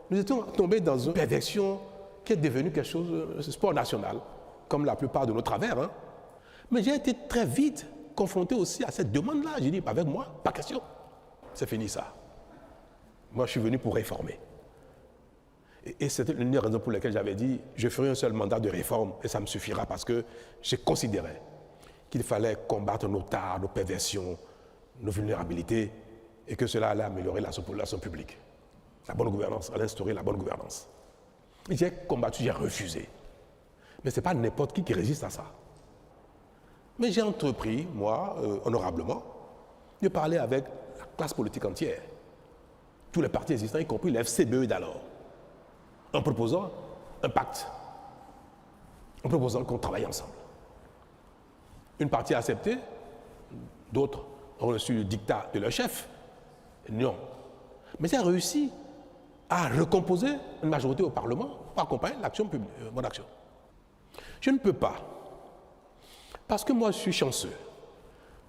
Nous étions tombés dans une perversion qui est devenue quelque chose de sport national, comme la plupart de nos travers. Hein. Mais j'ai été très vite confronté aussi à cette demande-là. J'ai dit, avec moi, pas question. C'est fini ça. Moi, je suis venu pour réformer. Et c'était l'une des raisons pour lesquelles j'avais dit, je ferai un seul mandat de réforme et ça me suffira parce que je considérais qu'il fallait combattre nos tares, nos perversions, nos vulnérabilités et que cela allait améliorer la population publique. La bonne gouvernance, allait instaurer la bonne gouvernance. J'ai combattu, j'ai refusé. Mais ce n'est pas n'importe qui résiste à ça. Mais j'ai entrepris, moi, honorablement, de parler avec la classe politique entière, tous les partis existants, y compris les FCBE d'alors, en proposant un pacte, en proposant qu'on travaille ensemble. Une partie a accepté, d'autres ont reçu le dictat de leur chef. Non. Mais j'ai réussi à recomposer une majorité au Parlement pour accompagner l'action publique, mon action. Je ne peux pas, parce que moi je suis chanceux,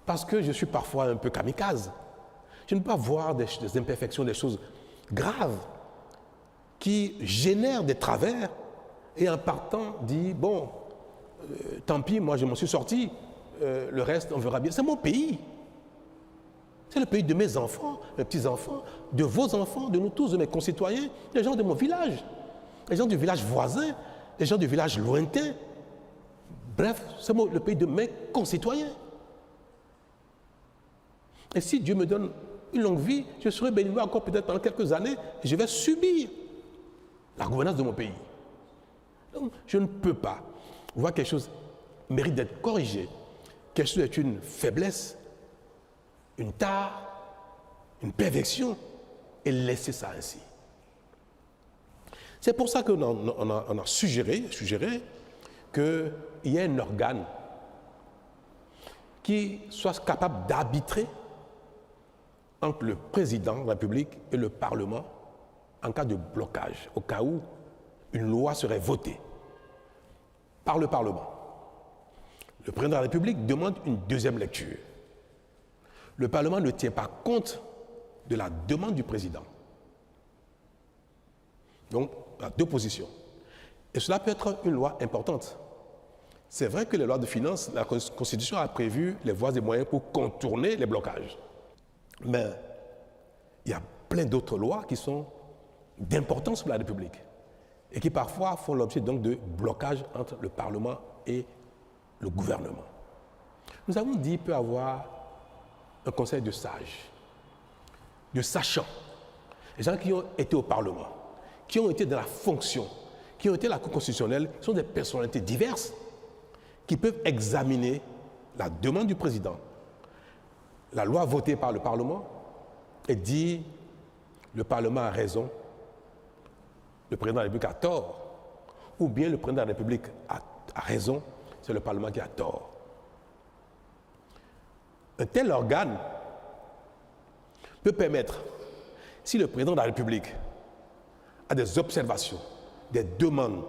parce que je suis parfois un peu kamikaze, je ne peux pas voir des imperfections, des choses graves qui génèrent des travers et en partant dit bon, tant pis, moi je m'en suis sorti, le reste on verra bien. C'est mon pays. C'est le pays de mes enfants, mes petits-enfants, de vos enfants, de nous tous, de mes concitoyens, les gens de mon village, les gens du village voisin, les gens du village lointain. Bref, c'est le pays de mes concitoyens. Et si Dieu me donne une longue vie, je serai béni encore peut-être pendant quelques années et je vais subir la gouvernance de mon pays. Donc, je ne peux pas voir quelque chose mérite d'être corrigé, quelque chose est une faiblesse, une tare, une perversion, et laisser ça ainsi. C'est pour ça qu'on a suggéré qu'il y ait un organe qui soit capable d'arbitrer entre le président de la République et le Parlement en cas de blocage, au cas où une loi serait votée par le Parlement. Le président de la République demande une deuxième lecture. Le Parlement ne tient pas compte de la demande du président. Donc, il y a deux positions. Et cela peut être une loi importante. C'est vrai que les lois de finances, la Constitution a prévu les voies et moyens pour contourner les blocages. Mais il y a plein d'autres lois qui sont d'importance pour la République et qui parfois font l'objet donc de blocages entre le Parlement et le gouvernement. Nous avons dit qu'il peut y avoir un conseil de sages, de sachants, les gens qui ont été au Parlement, qui ont été dans la fonction, qui ont été à la Cour constitutionnelle, sont des personnalités diverses qui peuvent examiner la demande du président, la loi votée par le Parlement, et dire le Parlement a raison, le président de la République a tort, ou bien le président de la République a raison, c'est le Parlement qui a tort. Un tel organe peut permettre, si le président de la République a des observations, des demandes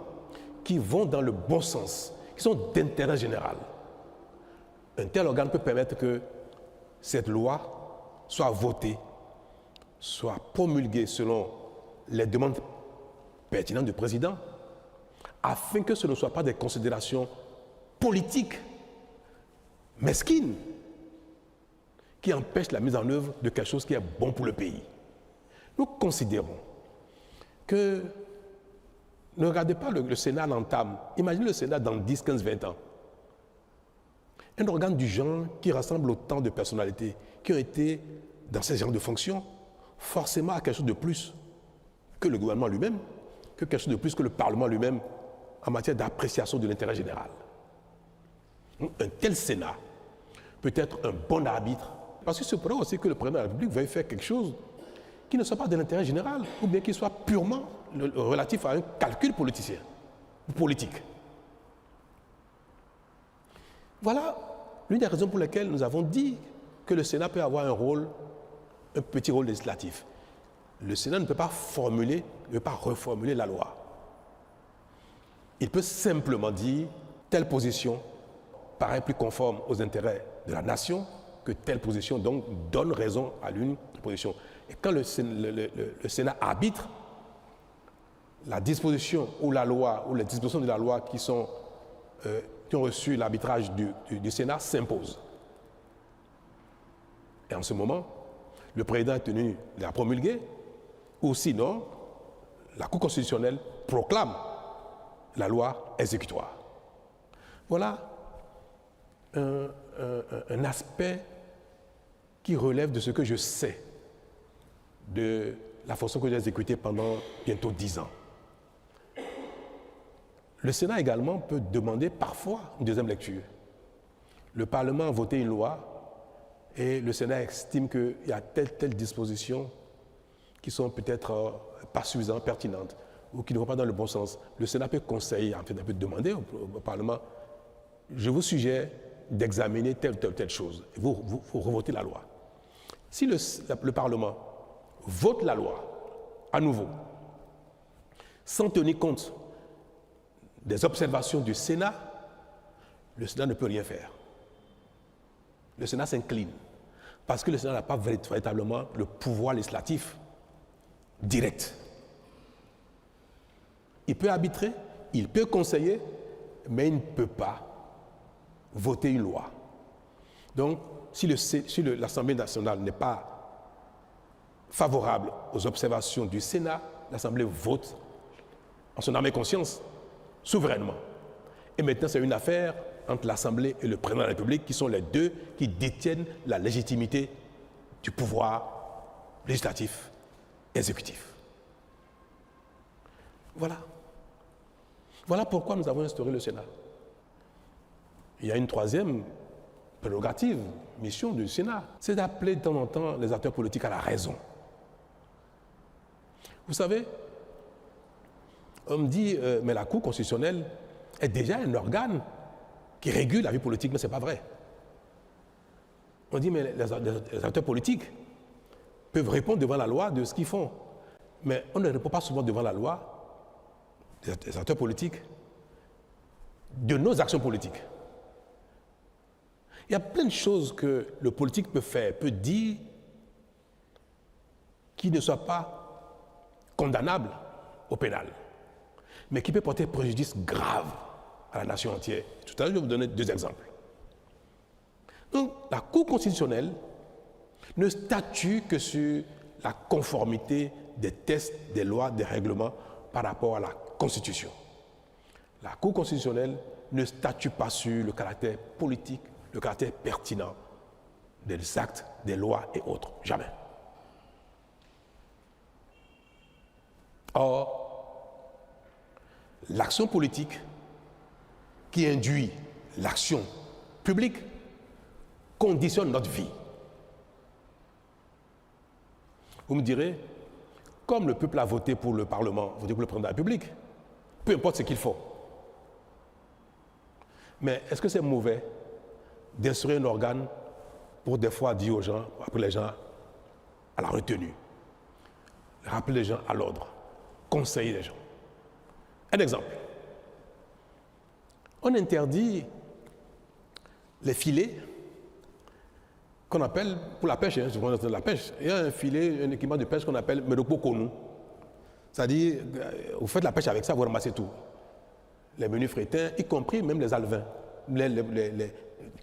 qui vont dans le bon sens, qui sont d'intérêt général, un tel organe peut permettre que cette loi soit votée, soit promulguée selon les demandes pertinentes du président, afin que ce ne soit pas des considérations politiques, mesquines, qui empêchent la mise en œuvre de quelque chose qui est bon pour le pays. Nous considérons que, ne regardez pas le Sénat l'entame, imaginez le Sénat dans 10, 15, 20 ans. Un organe du genre qui rassemble autant de personnalités qui ont été dans ces genres de fonctions, forcément à quelque chose de plus que le gouvernement lui-même, que quelque chose de plus que le Parlement lui-même en matière d'appréciation de l'intérêt général. Un tel Sénat peut être un bon arbitre, parce que c'est pour aussi que le président de la République veuille faire quelque chose qui ne soit pas de l'intérêt général ou bien qui soit purement relatif à un calcul politicien ou politique. Voilà l'une des raisons pour lesquelles nous avons dit que le Sénat peut avoir un petit rôle législatif. Le Sénat ne peut pas reformuler la loi. Il peut simplement dire telle position paraît plus conforme aux intérêts de la nation que telle position donc donne raison à l'une position. Et quand le Sénat arbitre, la disposition ou la loi ou les dispositions de la loi qui ont reçu l'arbitrage du Sénat s'imposent. Et en ce moment, le président est tenu de la promulguer, ou sinon, la Cour constitutionnelle proclame la loi exécutoire. Voilà un aspect qui relève de ce que je sais de la fonction que j'ai exécutée pendant bientôt 10 ans. Le Sénat également peut demander parfois une deuxième lecture. Le Parlement a voté une loi et le Sénat estime qu'il y a telle disposition qui sont peut-être pas suffisamment pertinentes ou qui ne vont pas dans le bon sens. Le Sénat peut conseiller, en fait, peut demander au Parlement, je vous suggère d'examiner telle chose. Et vous revotez la loi. Si le Parlement vote la loi à nouveau, sans tenir compte des observations du Sénat, le Sénat ne peut rien faire. Le Sénat s'incline parce que le Sénat n'a pas véritablement le pouvoir législatif direct. Il peut arbitrer, il peut conseiller, mais il ne peut pas voter une loi. Donc, si l'Assemblée nationale n'est pas favorable aux observations du Sénat, l'Assemblée vote en son âme et conscience, souverainement. Et maintenant, c'est une affaire entre l'Assemblée et le président de la République, qui sont les deux qui détiennent la légitimité du pouvoir législatif et exécutif. Voilà. Voilà pourquoi nous avons instauré le Sénat. Il y a une troisième prérogative, mission du Sénat, c'est d'appeler de temps en temps les acteurs politiques à la raison. Vous savez, on me dit, mais la Cour constitutionnelle est déjà un organe qui régule la vie politique, mais ce n'est pas vrai. On dit, mais les acteurs politiques peuvent répondre devant la loi de ce qu'ils font. Mais on ne répond pas souvent devant la loi, les acteurs politiques, de nos actions politiques. Il y a plein de choses que le politique peut faire, peut dire, qui ne soient pas condamnables au pénal, mais qui peut porter préjudice grave à la nation entière. Tout à l'heure, je vais vous donner 2 exemples. Donc, la Cour constitutionnelle ne statue que sur la conformité des textes, des lois, des règlements par rapport à la Constitution. La Cour constitutionnelle ne statue pas sur le caractère politique, le caractère pertinent des actes, des lois et autres. Jamais. Or, l'action politique qui induit l'action publique conditionne notre vie. Vous me direz, comme le peuple a voté pour le Parlement, voté pour le président de la République, peu importe ce qu'il faut. Mais est-ce que c'est mauvais d'instruire un organe pour des fois dire aux gens, appeler les gens à la retenue, rappeler les gens à l'ordre, conseiller les gens? Un exemple. On interdit les filets qu'on appelle, pour la pêche, la pêche, il y a un filet, un équipement de pêche qu'on appelle Medokpo Konu. C'est-à-dire, vous faites la pêche avec ça, vous ramassez tout. Les menus frétins, y compris même les alevins,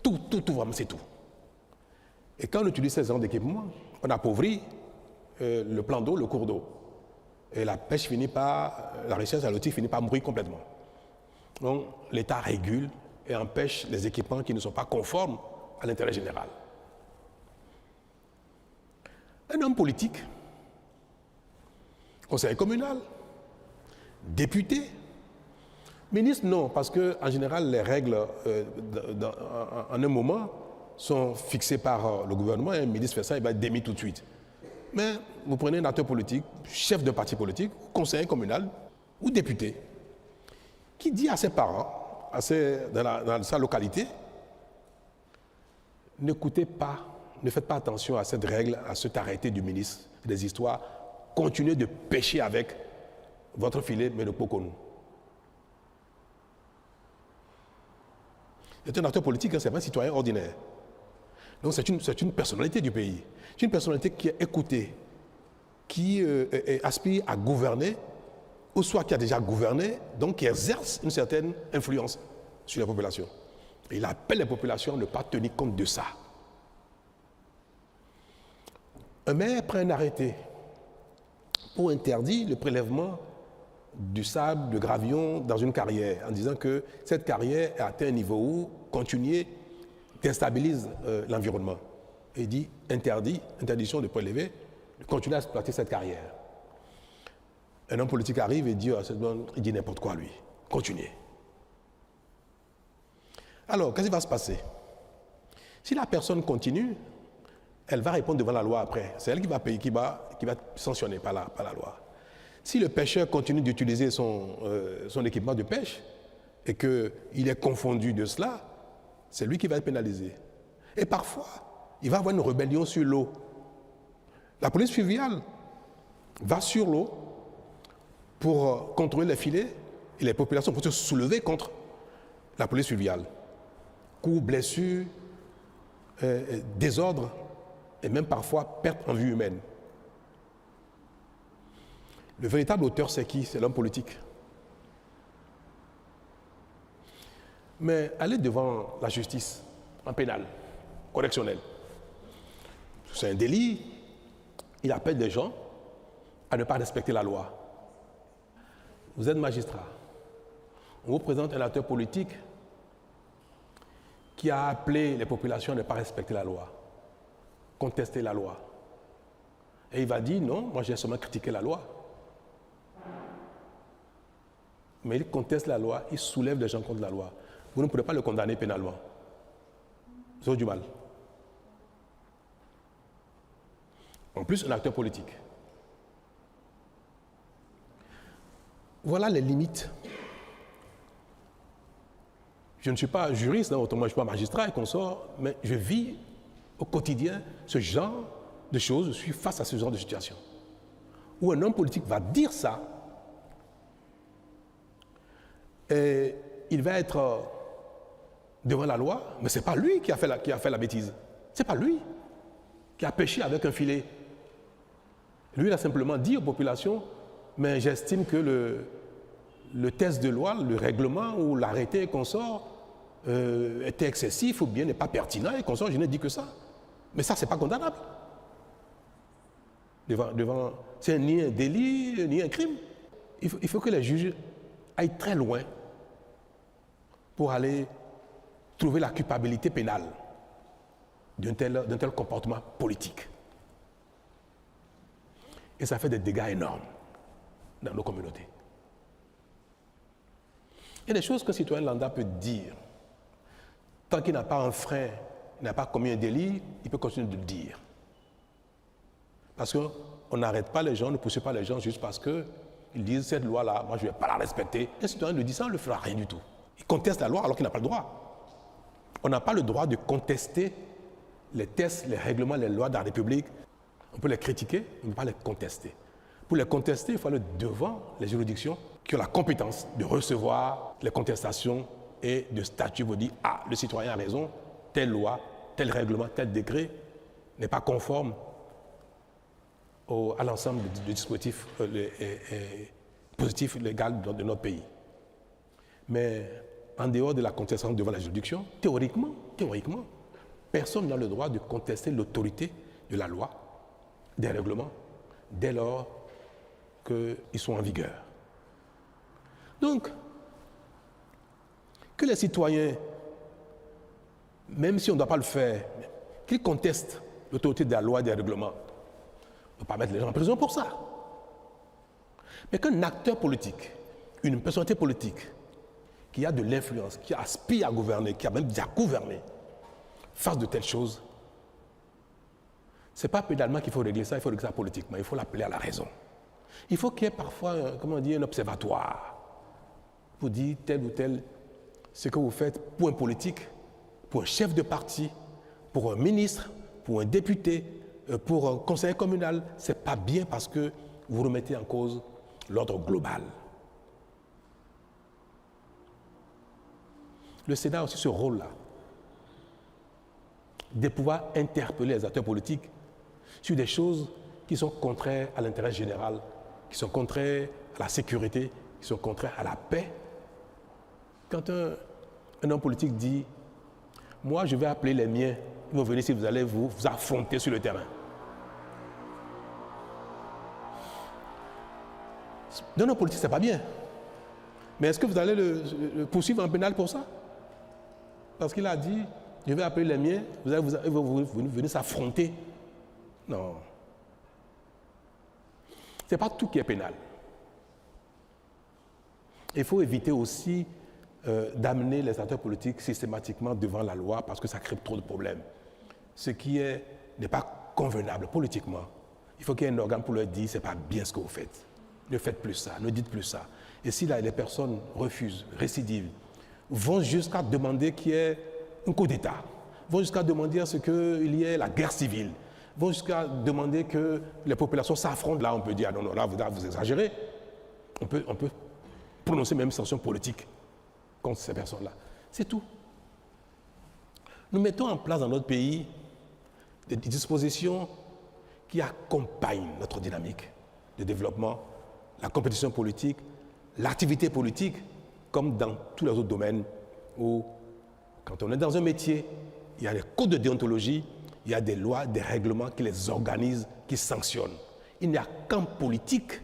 tout, vous ramassez tout. Et quand on utilise ces genres d'équipements, on appauvrit le plan d'eau, le cours d'eau. Et la pêche finit par, la recherche halieutique finit par mourir complètement. Donc, l'État régule et empêche les équipements qui ne sont pas conformes à l'intérêt général. Un homme politique, conseiller communal, député, ministre, non, parce qu'en général, les règles en un moment sont fixées par le gouvernement et un ministre fait ça, il va être démis tout de suite. Mais vous prenez un acteur politique, chef de parti politique, conseiller communal ou député, qui dit à ses parents, dans sa localité, n'écoutez pas, ne faites pas attention à cette règle, à cet arrêté du ministre des Histoires, continuez de pêcher avec votre filet, mais ne pas qu'on nous. C'est un acteur politique, hein, ce n'est pas un citoyen ordinaire. Donc c'est une personnalité du pays. C'est une personnalité qui est écoutée, qui aspire à gouverner, ou soit qui a déjà gouverné, donc qui exerce une certaine influence sur la population. Et il appelle les populations à ne pas tenir compte de ça. Un maire prend un arrêté pour interdire le prélèvement du sable, de gravillon dans une carrière, en disant que cette carrière a atteint un niveau où continuer déstabilise l'environnement. Et il dit interdiction de prélever, de continuer à exploiter cette carrière. Un homme politique arrive et dit, il dit n'importe quoi lui, continuez. Alors, qu'est-ce qui va se passer? Si la personne continue, elle va répondre devant la loi après. C'est elle qui va payer, qui va être sanctionnée par la loi. Si le pêcheur continue d'utiliser son équipement de pêche et qu'il est confondu de cela, c'est lui qui va être pénalisé. Et parfois, il va y avoir une rébellion sur l'eau. La police fluviale va sur l'eau pour contrôler les filets et les populations pour se soulever contre la police fluviale. Coups, blessures, désordre et même parfois perte en vie humaine. Le véritable auteur, c'est qui? C'est l'homme politique. Mais aller devant la justice, en pénal, correctionnel, c'est un délit. Il appelle des gens à ne pas respecter la loi. Vous êtes magistrat. On vous présente un acteur politique qui a appelé les populations à ne pas respecter la loi, contester la loi. Et il va dire, non, moi j'ai seulement critiqué la loi. Mais il conteste la loi, il soulève les gens contre la loi. Vous ne pourrez pas le condamner pénalement. Vous avez du mal. En plus, un acteur politique. Voilà les limites. Je ne suis pas juriste, hein, autrement je ne suis pas magistrat et consort, mais je vis au quotidien ce genre de choses, je suis face à ce genre de situation. Où un homme politique va dire ça, et il va être devant la loi, mais ce n'est pas lui qui a fait la bêtise. Ce n'est pas lui qui a péché avec un filet. Lui, il a simplement dit aux populations, mais j'estime que le test de loi, le règlement ou l'arrêté qu'on sort était excessif ou bien n'est pas pertinent et qu'on sort, je n'ai dit que ça. Mais ça, ce n'est pas condamnable. C'est ni un délit, ni un crime. Il faut que les juges aillent très loin pour aller trouver la culpabilité pénale d'un tel comportement politique. Et ça fait des dégâts énormes dans nos communautés. Il y a des choses qu'un citoyen lambda peut dire. Tant qu'il n'a pas un frein, il n'a pas commis un délit, il peut continuer de le dire. Parce qu'on n'arrête pas les gens, on ne poursuit pas les gens juste parce qu'ils disent cette loi-là, moi je ne vais pas la respecter. Un citoyen le dit ça, on ne le fera rien du tout. Il conteste la loi alors qu'il n'a pas le droit. On n'a pas le droit de contester les tests, les règlements, les lois de la République. On peut les critiquer, on ne peut pas les contester. Pour les contester, il faut aller devant les juridictions qui ont la compétence de recevoir les contestations et de statuer pour dire « Ah, le citoyen a raison, telle loi, tel règlement, tel décret n'est pas conforme à l'ensemble du dispositif positif légal de notre pays. » Mais en dehors de la contestation devant la juridiction, théoriquement, personne n'a le droit de contester l'autorité de la loi, des règlements, dès lors qu'ils sont en vigueur. Donc, que les citoyens, même si on ne doit pas le faire, qu'ils contestent l'autorité de la loi et des règlements, on ne peut pas mettre les gens en prison pour ça. Mais qu'un acteur politique, une personnalité politique, qui a de l'influence, qui aspire à gouverner, qui a même déjà gouverné, fasse de telles choses, Ce n'est pas pénalement qu'il faut régler ça, il faut régler ça politiquement, il faut l'appeler à la raison. Il faut qu'il y ait parfois, un observatoire pour dire tel ou tel, ce que vous faites pour un politique, pour un chef de parti, pour un ministre, pour un député, pour un conseiller communal, ce n'est pas bien parce que vous remettez en cause l'ordre global. Le Sénat a aussi ce rôle-là, de pouvoir interpeller les acteurs politiques sur des choses qui sont contraires à l'intérêt général, qui sont contraires à la sécurité, qui sont contraires à la paix. Quand un homme politique dit « Moi, je vais appeler les miens, ils vont venir si vous allez vous affronter sur le terrain. » D'un homme politique, ce n'est pas bien. Mais est-ce que vous allez le poursuivre en pénal pour ça? Parce qu'il a dit « Je vais appeler les miens, vous allez venir s'affronter. » Non. Ce n'est pas tout qui est pénal. Il faut éviter aussi d'amener les acteurs politiques systématiquement devant la loi parce que ça crée trop de problèmes. Ce qui n'est pas convenable politiquement. Il faut qu'il y ait un organe pour leur dire « ce n'est pas bien ce que vous faites. Ne faites plus ça, ne dites plus ça. » Et si là, les personnes refusent, récidivent, vont jusqu'à demander qu'il y ait un coup d'État, vont jusqu'à demander à ce qu'il y ait la guerre civile, vont jusqu'à demander que les populations s'affrontent. Là, on peut dire, ah non, là, vous exagérez. On peut prononcer même une sanction politique contre ces personnes-là. C'est tout. Nous mettons en place dans notre pays des dispositions qui accompagnent notre dynamique de développement, la compétition politique, l'activité politique, comme dans tous les autres domaines où, quand on est dans un métier, il y a des codes de déontologie, il y a des lois, des règlements qui les organisent, qui sanctionnent. Il n'y a qu'en politique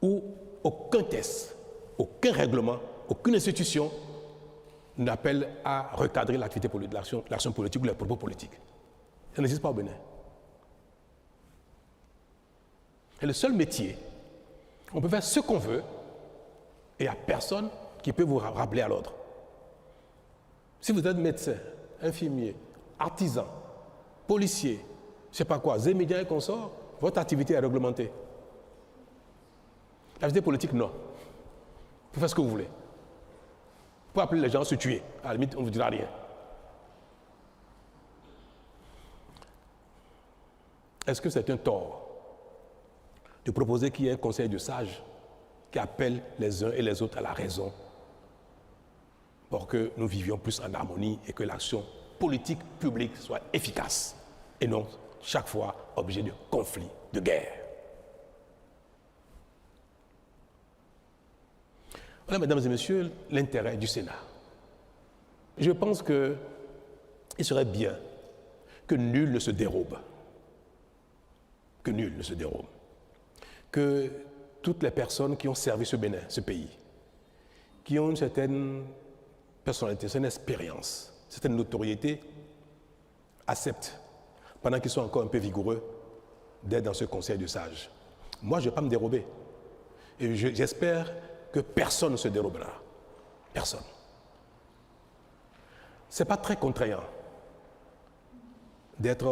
où aucun test, aucun règlement, aucune institution n'appelle à recadrer l'activité politique, l'action politique ou les propos politiques. Ça n'existe pas au Bénin. C'est le seul métier. On peut faire ce qu'on veut et il n'y a personne qui peut vous rappeler à l'ordre. Si vous êtes médecin, infirmier, artisan, policier, je ne sais pas quoi, zémédien et consorts, votre activité est réglementée. L'activité politique, non. Vous pouvez faire ce que vous voulez. Vous pouvez appeler les gens à se tuer. À la limite, on ne vous dira rien. Est-ce que c'est un tort de proposer qu'il y ait un conseil de sages qui appelle les uns et les autres à la raison pour que nous vivions plus en harmonie et que l'action politique publique soit efficace et non chaque fois objet de conflits, de guerre. Voilà, mesdames et messieurs, l'intérêt du Sénat. Je pense qu'il serait bien que nul ne se dérobe. Que nul ne se dérobe. Que toutes les personnes qui ont servi ce Bénin, ce pays, qui ont une certaine personnalité, une expérience, une certaine notoriété, acceptent, pendant qu'ils sont encore un peu vigoureux, d'être dans ce conseil de sages. Moi, je ne vais pas me dérober. Et j'espère que personne ne se dérobera. Personne. Ce n'est pas très contraignant d'être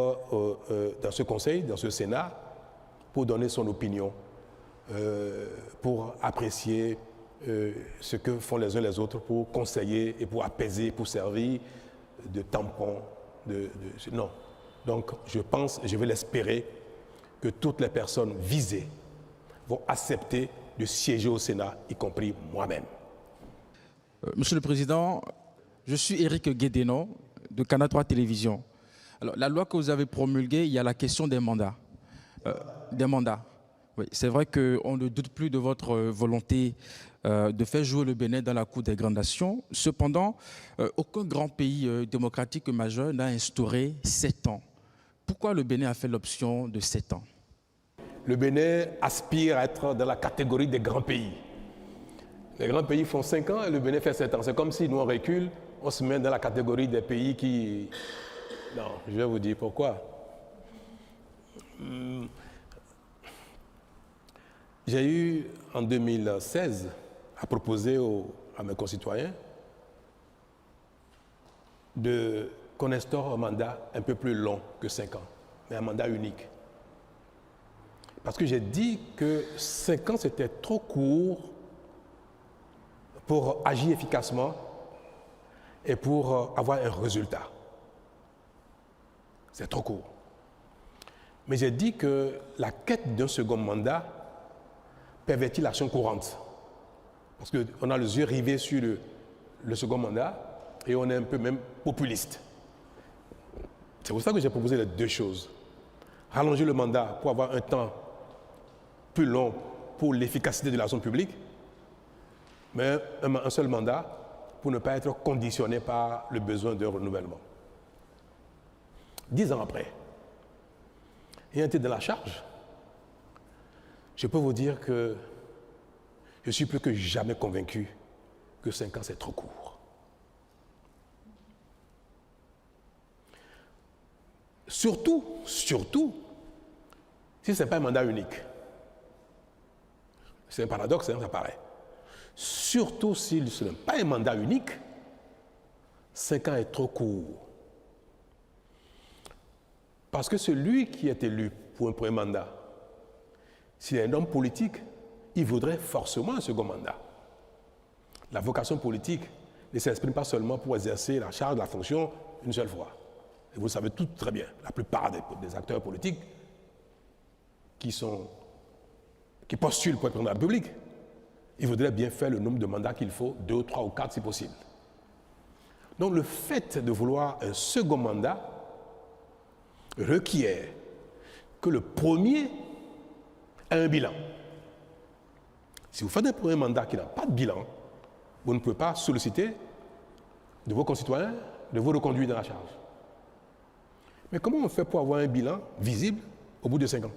dans ce conseil, dans ce Sénat, pour donner son opinion, pour apprécier ce que font les uns les autres, pour conseiller et pour apaiser, pour servir de tampon. Non. Donc, je pense, je vais l'espérer, que toutes les personnes visées vont accepter de siéger au Sénat, y compris moi-même. Monsieur le Président, je suis Éric Guédénon de Canal 3 Télévision. Alors, la loi que vous avez promulguée, il y a la question des mandats. Oui, c'est vrai qu'on ne doute plus de votre volonté de faire jouer le Bénin dans la cour des grandes nations. Cependant, aucun grand pays démocratique majeur n'a instauré 7 ans. Pourquoi le Bénin a fait l'option de 7 ans? Le Bénin aspire à être dans la catégorie des grands pays. Les grands pays font 5 ans et le Bénin fait 7 ans. C'est comme si nous on recule, on se met dans la catégorie des pays qui... Non, je vais vous dire pourquoi. J'ai eu en 2016 à proposer à mes concitoyens qu'on instaure un mandat un peu plus long que 5 ans, mais un mandat unique. Parce que j'ai dit que 5 ans, c'était trop court pour agir efficacement et pour avoir un résultat. C'est trop court. Mais j'ai dit que la quête d'un second mandat pervertit l'action courante. Parce qu'on a les yeux rivés sur le second mandat et on est un peu même populiste. C'est pour ça que j'ai proposé les deux choses. Rallonger le mandat pour avoir un temps plus long pour l'efficacité de l'action publique, mais un seul mandat pour ne pas être conditionné par le besoin de renouvellement. 10 ans après, ayant été dans la charge, je peux vous dire que je suis plus que jamais convaincu que 5 ans, c'est trop court. Surtout, si ce n'est pas un mandat unique. C'est un paradoxe, hein, ça paraît. Surtout si ce n'est pas un mandat unique, 5 ans est trop court. Parce que celui qui est élu pour un premier mandat, s'il est un homme politique, il voudrait forcément un second mandat. La vocation politique ne s'exprime pas seulement pour exercer la charge de la fonction une seule fois. Et vous le savez tout très bien, la plupart des acteurs politiques qui postulent pour être président de la République, ils voudraient bien faire le nombre de mandats qu'il faut, 2, 3 ou 4 si possible. Donc le fait de vouloir un second mandat requiert que le premier ait un bilan. Si vous faites un premier mandat qui n'a pas de bilan, vous ne pouvez pas solliciter de vos concitoyens de vous reconduire dans la charge. Mais comment on fait pour avoir un bilan visible au bout de 5 ans?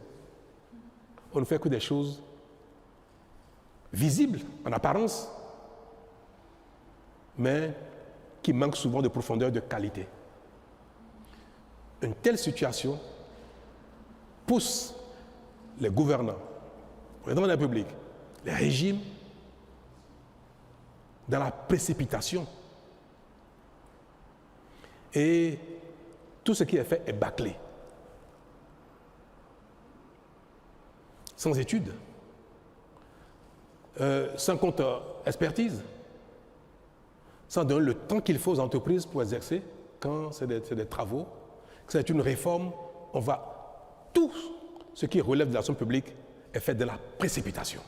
On ne fait que des choses visibles en apparence, mais qui manquent souvent de profondeur, de qualité. Une telle situation pousse les gouvernants, le président de la République, les régimes, dans la précipitation. Et tout ce qui est fait est bâclé. Sans études, sans compte expertise, sans donner le temps qu'il faut aux entreprises pour exercer, quand c'est des travaux, que c'est une réforme, tout ce qui relève de l'action publique est fait de la précipitation.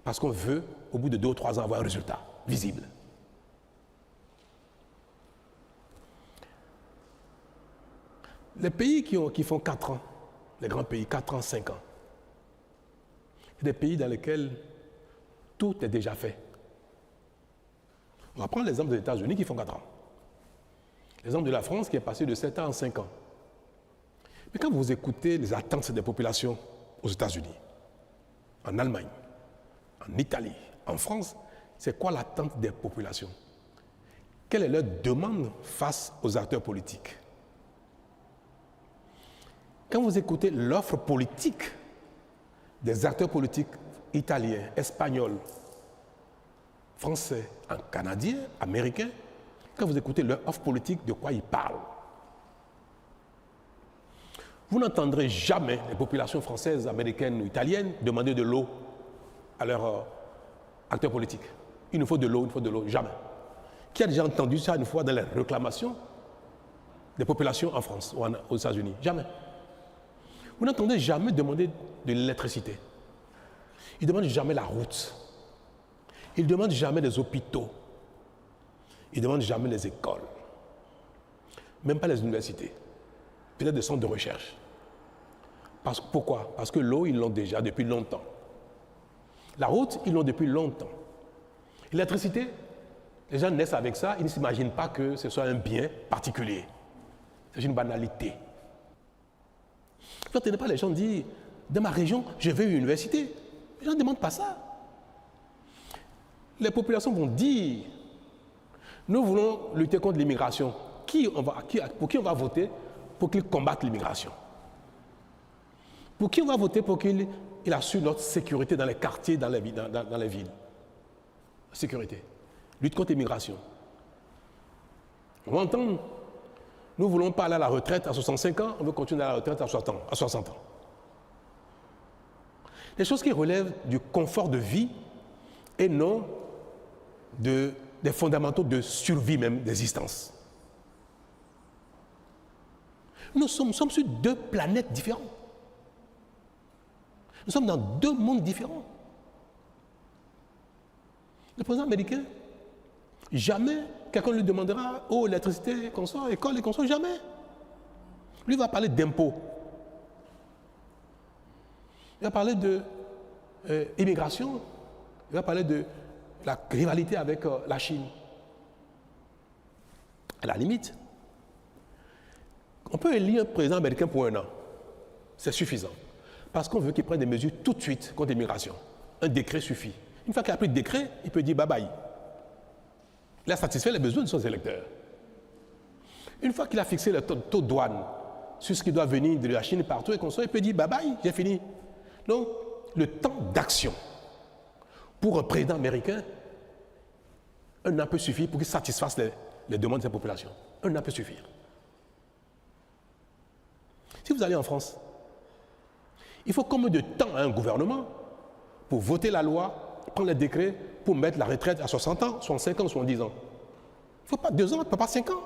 Parce qu'on veut, au bout de 2 ou 3 ans, avoir un résultat visible. Les pays qui font 4 ans, les grands pays, 4 ans, 5 ans, c'est des pays dans lesquels tout est déjà fait. On va prendre l'exemple des États-Unis qui font 4 ans. L'exemple de la France qui est passé de 7 ans en 5 ans. Mais quand vous écoutez les attentes des populations aux États-Unis, en Allemagne, en Italie, en France, c'est quoi l'attente des populations? Quelle est leur demande face aux acteurs politiques? Quand vous écoutez l'offre politique des acteurs politiques italiens, espagnols, français, canadiens, américains, quand vous écoutez leur offre politique, de quoi ils parlent? Vous n'entendrez jamais les populations françaises, américaines ou italiennes demander de l'eau à leurs acteurs politiques. Il nous faut de l'eau, il nous faut de l'eau. Jamais. Qui a déjà entendu ça une fois dans les réclamations des populations en France ou aux États-Unis? Jamais. Vous n'entendez jamais demander de l'électricité. Ils ne demandent jamais la route. Ils ne demandent jamais les hôpitaux. Ils ne demandent jamais les écoles. Même pas les universités. Peut-être des centres de recherche. Pourquoi? Parce que l'eau, ils l'ont déjà depuis longtemps. La route, ils l'ont depuis longtemps. L'électricité, les gens naissent avec ça, ils ne s'imaginent pas que ce soit un bien particulier. C'est une banalité. Vous n'entendez pas les gens dire, dans ma région, je veux une université. Les gens ne demandent pas ça. Les populations vont dire, nous voulons lutter contre l'immigration. Pour qui on va voter pour qu'il combatte l'immigration? Pour qui on va voter pour qu'il assure notre sécurité dans les quartiers, dans les villes? Sécurité. Lutte contre l'immigration. On va entendre Nous ne voulons pas aller à la retraite à 65 ans, on veut continuer à la retraite à 60 ans. Des choses qui relèvent du confort de vie et non des fondamentaux de survie même, d'existence. Nous sommes sur deux planètes différentes. Nous sommes dans deux mondes différents. Le président américain, jamais quelqu'un lui demandera « Oh, l'électricité, consort, école et consort », jamais. Lui va parler d'impôts. Il va parler d'immigration. Il va parler de la rivalité avec la Chine. À la limite, on peut élire un président américain pour 1 an. C'est suffisant. Parce qu'on veut qu'il prenne des mesures tout de suite contre l'immigration. Un décret suffit. Une fois qu'il a pris le décret, il peut dire bye-bye. Il a satisfait les besoins de ses électeurs. Une fois qu'il a fixé le taux de douane sur ce qui doit venir de la Chine et partout, et qu'on soit, il peut dire bye-bye, j'ai fini. Donc, le temps d'action pour un président américain, 1 an peut suffire pour qu'il satisfasse les demandes de sa population. 1 an peut suffire. Si vous allez en France, il faut combien de temps à un gouvernement pour voter la loi, prendre les décrets pour mettre la retraite à 60 ans, 65 ans, 70 ans? Il ne faut pas 2 ans, il ne faut pas 5 ans.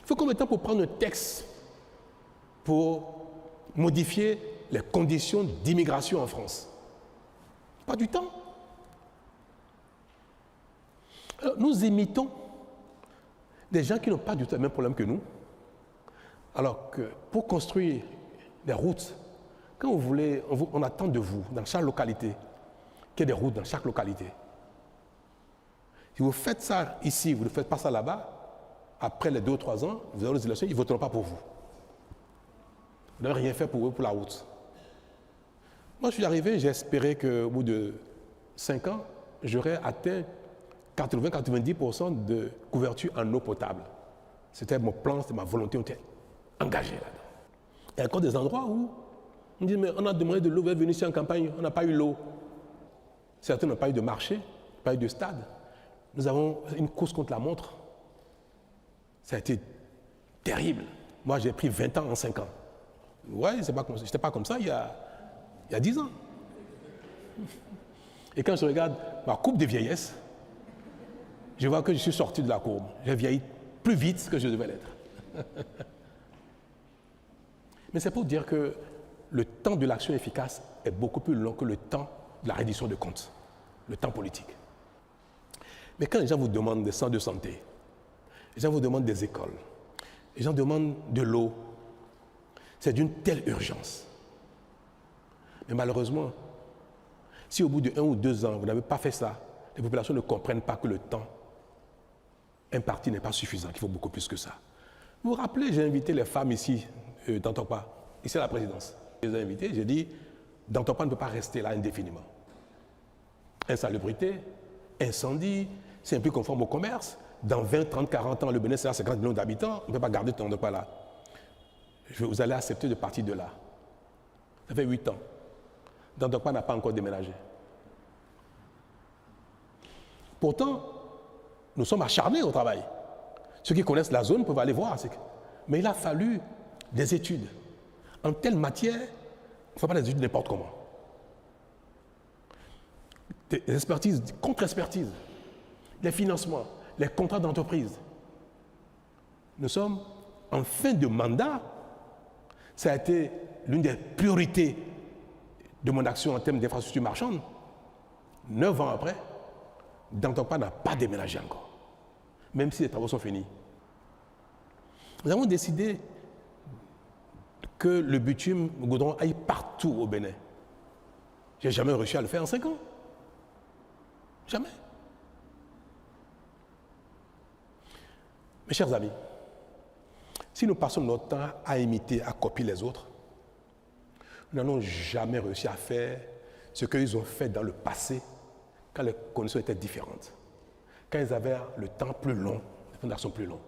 Il faut combien de temps pour prendre un texte pour modifier les conditions d'immigration en France? Pas du temps. Alors, nous imitons des gens qui n'ont pas du tout le même problème que nous. Alors que pour construire des routes, quand vous voulez, on attend de vous, dans chaque localité, qu'il y ait des routes dans chaque localité. Si vous faites ça ici, vous ne faites pas ça là-bas, après les 2 ou 3 ans, vous avez les élections, ils ne voteront pas pour vous. Vous n'avez rien fait pour eux, pour la route. Moi, je suis arrivé, j'ai espéré qu'au bout de 5 ans, j'aurais atteint 80-90% de couverture en eau potable. C'était mon plan, c'était ma volonté, on était engagé là-dedans. Il y a encore des endroits où on dit, mais on a demandé de l'eau, vous êtes venu ici en campagne, on n'a pas eu l'eau. Certains n'ont pas eu de marché, pas eu de stade. Nous avons une course contre la montre. Ça a été terrible. Moi, j'ai pris 20 ans en 5 ans. Ouais, je n'étais pas comme ça il y a 10 ans. Et quand je regarde ma courbe de vieillesse, je vois que je suis sorti de la courbe. J'ai vieilli plus vite que je devais l'être. Mais c'est pour dire que le temps de l'action efficace est beaucoup plus long que le temps de la reddition de comptes, le temps politique. Mais quand les gens vous demandent des centres de santé, les gens vous demandent des écoles, les gens demandent de l'eau, c'est d'une telle urgence. Mais malheureusement, si au bout de 1 ou 2 ans, vous n'avez pas fait ça, les populations ne comprennent pas que le temps imparti n'est pas suffisant, qu'il faut beaucoup plus que ça. Vous vous rappelez, j'ai invité les femmes ici, dans Topa, ici à la présidence. Je les ai invitées, j'ai dit, dans Topa ne peut pas rester là indéfiniment. Insalubrité, incendie, c'est un peu conforme au commerce. Dans 20, 30, 40 ans, le Bénin sera 50 millions d'habitants, on ne peut pas garder ton Topa là. Vous allez accepter de partir de là. Ça fait 8 ans. Dantopa n'a pas encore déménagé. Pourtant, nous sommes acharnés au travail. Ceux qui connaissent la zone peuvent aller voir. Mais il a fallu des études. En telle matière, il ne faut pas des études n'importe comment. Des expertises, contre-expertises, les financements, les contrats d'entreprise. Nous sommes en fin de mandat. Ça a été l'une des priorités de mon action en termes d'infrastructures marchandes. 9 ans après, Dantopa n'a pas déménagé encore, même si les travaux sont finis. Nous avons décidé que le bitume, le goudron aille partout au Bénin. Je n'ai jamais réussi à le faire en 5 ans. Jamais. Mes chers amis, si nous passons notre temps à imiter, à copier les autres, nous n'allons jamais réussi à faire ce qu'ils ont fait dans le passé, quand les conditions étaient différentes, quand ils avaient le temps plus long, les plans d'action plus longs.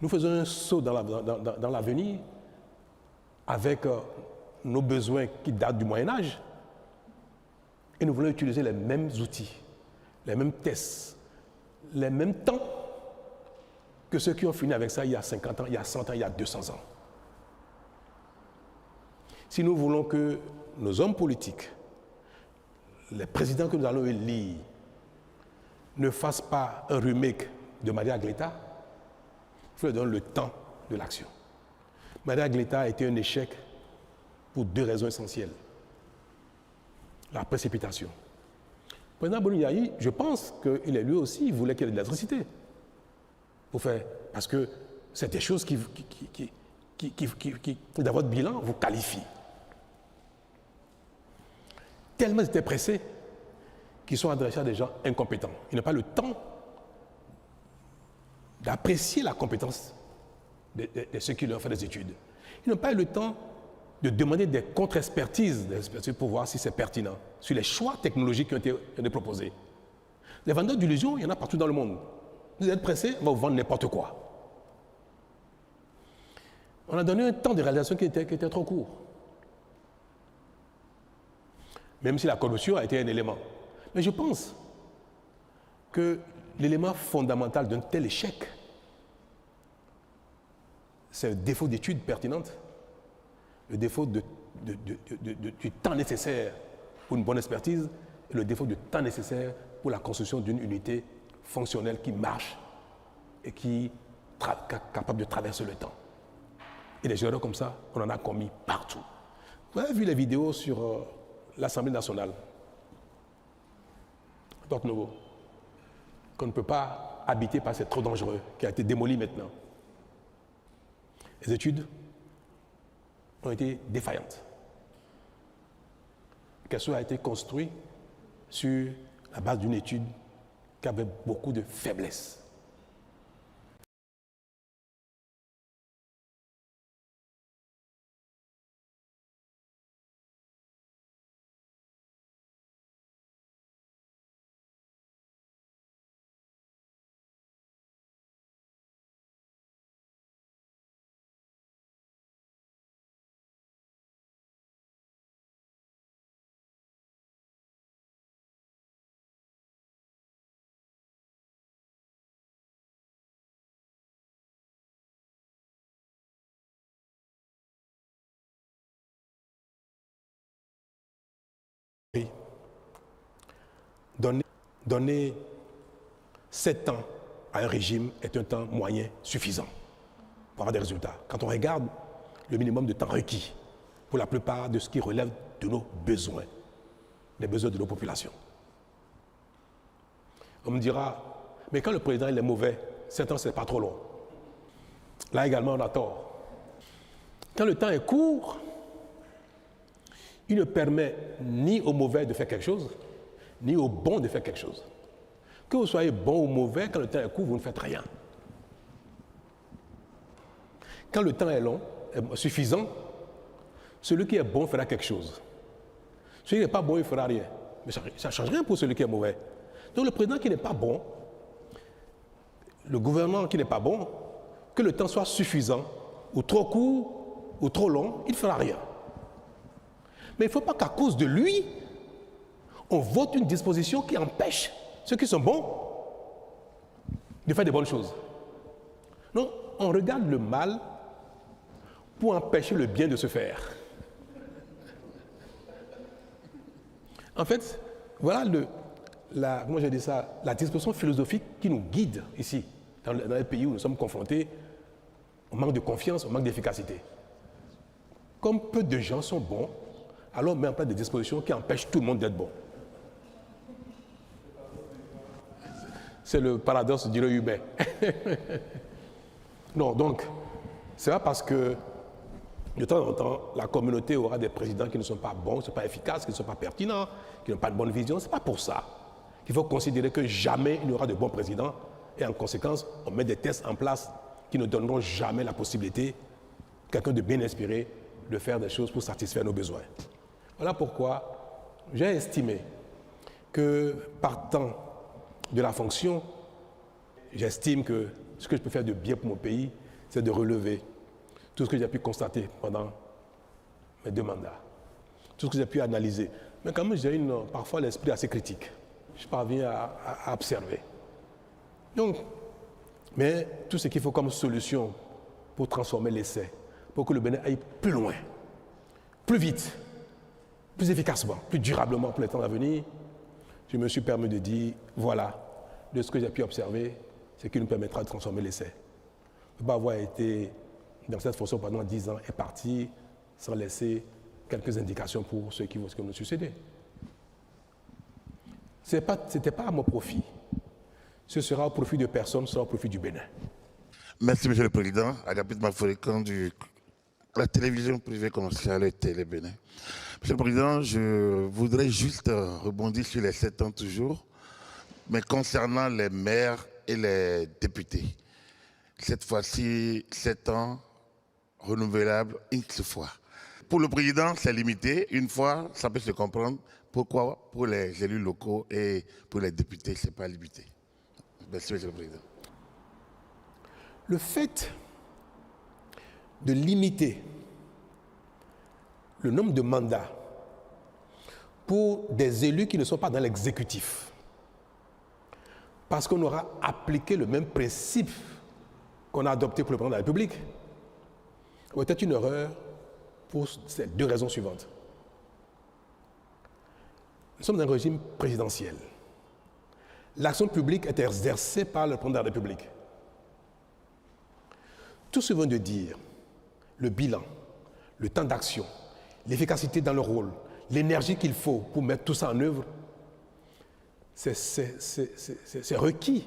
Nous faisons un saut dans l'avenir avec nos besoins qui datent du Moyen-Âge et nous voulons utiliser les mêmes outils, les mêmes tests, les mêmes temps que ceux qui ont fini avec ça il y a 50 ans, il y a 100 ans, il y a 200 ans. Si nous voulons que nos hommes politiques, les présidents que nous allons élire, ne fassent pas un remake de Maria Gleta, il faut leur donner le temps de l'action. Maria Gleta a été un échec pour 2 raisons essentielles. La précipitation. Le président Boni-Yayi, je pense qu'il est lui aussi, il voulait qu'il y ait de l'électricité. Parce que c'est des choses qui dans votre bilan, vous qualifient. Tellement ils étaient pressés qu'ils sont adressés à des gens incompétents. Ils n'ont pas le temps d'apprécier la compétence de ceux qui leur font des études. Ils n'ont pas eu le temps de demander des contre-expertises pour voir si c'est pertinent, sur les choix technologiques qui ont été proposés. Les vendeurs d'illusions, il y en a partout dans le monde. Vous êtes pressés, on va vous vendre n'importe quoi. On a donné un temps de réalisation qui était trop court. Même si la corruption a été un élément. Mais je pense que l'élément fondamental d'un tel échec, c'est le défaut d'études pertinentes, le défaut du temps nécessaire pour une bonne expertise et le défaut du temps nécessaire pour la construction d'une unité fonctionnelle qui marche et qui est capable de traverser le temps. Et des erreurs comme ça, on en a commis partout. Vous avez vu les vidéos sur l'Assemblée nationale, Porte Nouveau, qu'on ne peut pas habiter parce que c'est trop dangereux, qui a été démoli maintenant. Les études ont été défaillantes. Qu'elle a été construite sur la base d'une étude qui avait beaucoup de faiblesses. Donner 7 ans à un régime est un temps moyen suffisant pour avoir des résultats. Quand on regarde le minimum de temps requis pour la plupart de ce qui relève de nos besoins, des besoins de nos populations. On me dira, mais quand le président il est mauvais, 7 ans c'est pas trop long. Là également on a tort. Quand le temps est court, il ne permet ni au mauvais de faire quelque chose, ni au bon de faire quelque chose. Que vous soyez bon ou mauvais, quand le temps est court, vous ne faites rien. Quand le temps est long, est suffisant, celui qui est bon fera quelque chose. Celui qui n'est pas bon, il ne fera rien. Mais ça ne change rien pour celui qui est mauvais. Donc le président qui n'est pas bon, le gouvernement qui n'est pas bon, que le temps soit suffisant, ou trop court, ou trop long, il ne fera rien. Mais il ne faut pas qu'à cause de lui, on vote une disposition qui empêche ceux qui sont bons de faire des bonnes choses. Non, on regarde le mal pour empêcher le bien de se faire. En fait, voilà comment j'ai dit ça, la disposition philosophique qui nous guide ici, dans les pays où nous sommes confrontés au manque de confiance, au manque d'efficacité. Comme peu de gens sont bons, alors on met en place des dispositions qui empêchent tout le monde d'être bon. C'est le paradoxe du humain. Non, donc, c'est pas parce que de temps en temps, la communauté aura des présidents qui ne sont pas bons, qui ne sont pas efficaces, qui ne sont pas pertinents, qui n'ont pas de bonne vision. C'est pas pour ça qu'il faut considérer que jamais il n'y aura de bons présidents et en conséquence, on met des tests en place qui ne donneront jamais la possibilité à quelqu'un de bien inspiré de faire des choses pour satisfaire nos besoins. Voilà pourquoi j'ai estimé que partant de la fonction, j'estime que ce que je peux faire de bien pour mon pays, c'est de relever tout ce que j'ai pu constater pendant mes 2 mandats, tout ce que j'ai pu analyser. Mais quand même, j'ai parfois l'esprit assez critique. Je parviens à observer. Donc, Mais tout ce qu'il faut comme solution pour transformer l'essai, pour que le Bénin aille plus loin, plus vite, plus efficacement, plus durablement pour les temps à venir, je me suis permis de dire, voilà, de ce que j'ai pu observer, ce qui nous permettra de transformer l'essai. Ne pas avoir été dans cette fonction pendant 10 ans et partir sans laisser quelques indications pour ceux qui vont nous succéder. Ce n'était pas à mon profit. Ce sera au profit de personne, ce sera au profit du Bénin. Merci, Monsieur le Président. Agapit Maforikan de la télévision privée commerciale Télé Bénin. Monsieur le Président, je voudrais juste rebondir sur les 7 ans toujours, mais concernant les maires et les députés. Cette fois-ci, 7 ans renouvelables X fois. Pour le Président, c'est limité. Une fois, ça peut se comprendre. Pourquoi pour les élus locaux et pour les députés, ce n'est pas limité. Merci, Monsieur le Président. Le fait de limiter le nombre de mandats pour des élus qui ne sont pas dans l'exécutif, parce qu'on aura appliqué le même principe qu'on a adopté pour le président de la République, était une erreur pour ces 2 raisons suivantes. Nous sommes dans un régime présidentiel. L'action publique est exercée par le président de la République. Tout ce que je viens de dire, le bilan, le temps d'action, l'efficacité dans le rôle, l'énergie qu'il faut pour mettre tout ça en œuvre, c'est requis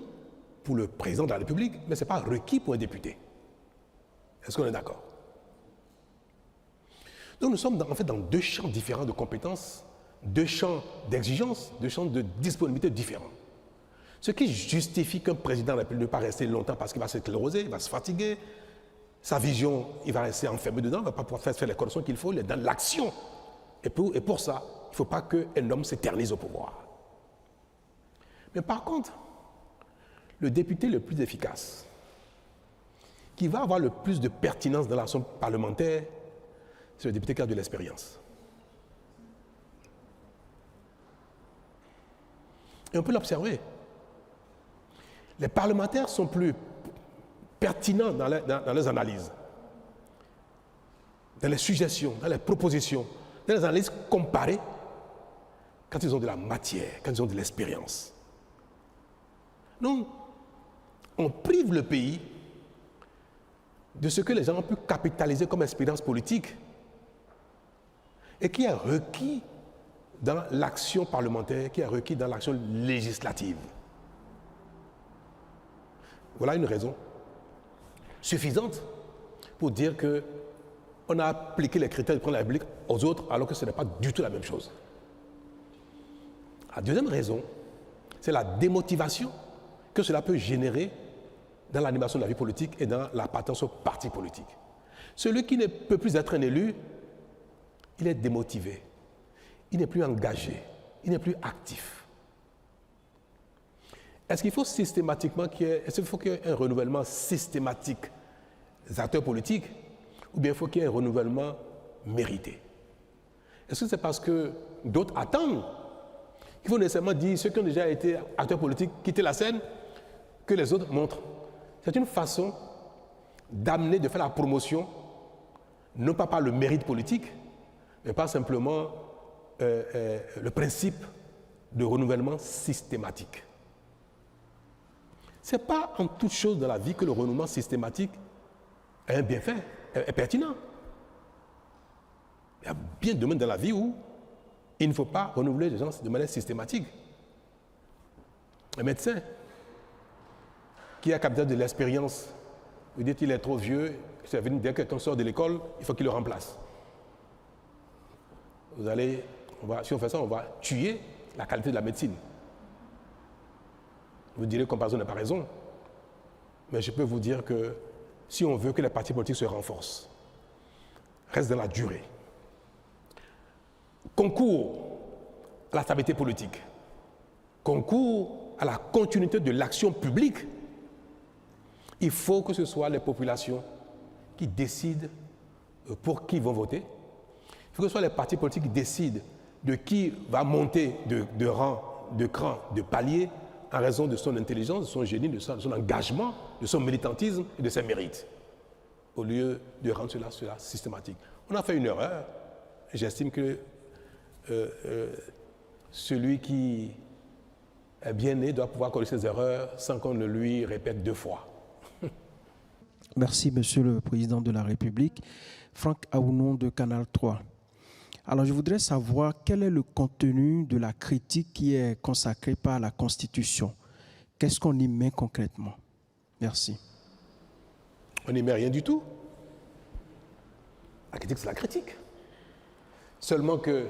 pour le président de la République, mais ce n'est pas requis pour un député. Est-ce qu'on est d'accord? Donc nous sommes en fait dans 2 champs différents de compétences, 2 champs d'exigence, 2 champs de disponibilité différents. Ce qui justifie qu'un président de la République ne pas rester longtemps parce qu'il va s'écléroser, il va se fatiguer, sa vision, il va rester enfermé dedans, il ne va pas pouvoir faire les corrections qu'il faut, il est dans l'action. Et pour ça, il ne faut pas qu'un homme s'éternise au pouvoir. Mais par contre, le député le plus efficace, qui va avoir le plus de pertinence dans l'action parlementaire, c'est le député qui a de l'expérience. Et on peut l'observer. Les parlementaires sont plus pertinents dans les analyses, dans les suggestions, dans les propositions, dans les analyses comparées, quand ils ont de la matière, quand ils ont de l'expérience. Donc, on prive le pays de ce que les gens ont pu capitaliser comme expérience politique et qui est requis dans l'action parlementaire, qui est requis dans l'action législative. Voilà une raison suffisante pour dire qu'on a appliqué les critères du président de la République aux autres alors que ce n'est pas du tout la même chose. La deuxième raison, c'est la démotivation que cela peut générer dans l'animation de la vie politique et dans l'appartenance au parti politique. Celui qui ne peut plus être un élu, il est démotivé, il n'est plus engagé, il n'est plus actif. Est-ce qu'il faut systématiquement qu'il y ait un renouvellement systématique des acteurs politiques ou bien il faut qu'il y ait un renouvellement mérité? Est-ce que c'est parce que d'autres attendent qu'il faut nécessairement dire ceux qui ont déjà été acteurs politiques quitter la scène que les autres montrent? C'est une façon d'amener, de faire la promotion, non pas par le mérite politique, mais pas simplement le principe de renouvellement systématique. Ce n'est pas en toute chose dans la vie que le renouvellement systématique est un bienfait, est pertinent. Il y a bien de domaines dans la vie où il ne faut pas renouveler les gens de manière systématique. Un médecin qui a capté de l'expérience, vous dites qu'il est trop vieux, dès que quelqu'un sort de l'école, il faut qu'il le remplace. Si on fait ça, on va tuer la qualité de la médecine. Vous direz que comparaison n'a pas raison, mais je peux vous dire que si on veut que les partis politiques se renforcent, restent dans la durée, concourent à la stabilité politique, concourent à la continuité de l'action publique, il faut que ce soit les populations qui décident pour qui vont voter. Il faut que ce soit les partis politiques qui décident de qui va monter de rang, de cran, de palier en raison de son intelligence, de son génie, de son engagement, de son militantisme et de ses mérites, au lieu de rendre cela systématique. On a fait une erreur. J'estime que celui qui est bien né doit pouvoir corriger ses erreurs sans qu'on ne lui répète 2 fois. Merci, Monsieur le Président de la République. Franck Aounon de Canal 3. Alors, je voudrais savoir quel est le contenu de la critique qui est consacrée par la Constitution. Qu'est-ce qu'on y met concrètement? Merci. On n'y met rien du tout. La critique, c'est la critique. Seulement que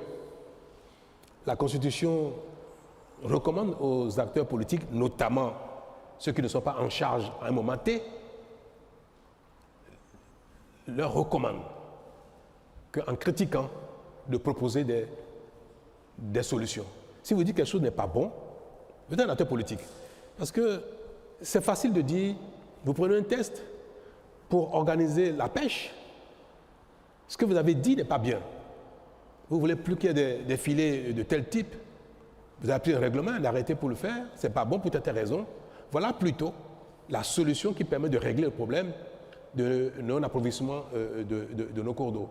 la Constitution recommande aux acteurs politiques, notamment ceux qui ne sont pas en charge à un moment T, leur recommande qu'en critiquant, de proposer des solutions. Si vous dites que quelque chose n'est pas bon, vous êtes un acteur politique. Parce que c'est facile de dire, vous prenez un test pour organiser la pêche, ce que vous avez dit n'est pas bien. Vous ne voulez plus qu'il y ait des filets de tel type, vous avez pris un règlement, un arrêté pour le faire, ce n'est pas bon pour telle raison. Voilà plutôt la solution qui permet de régler le problème de non-approvisionnement de nos cours d'eau.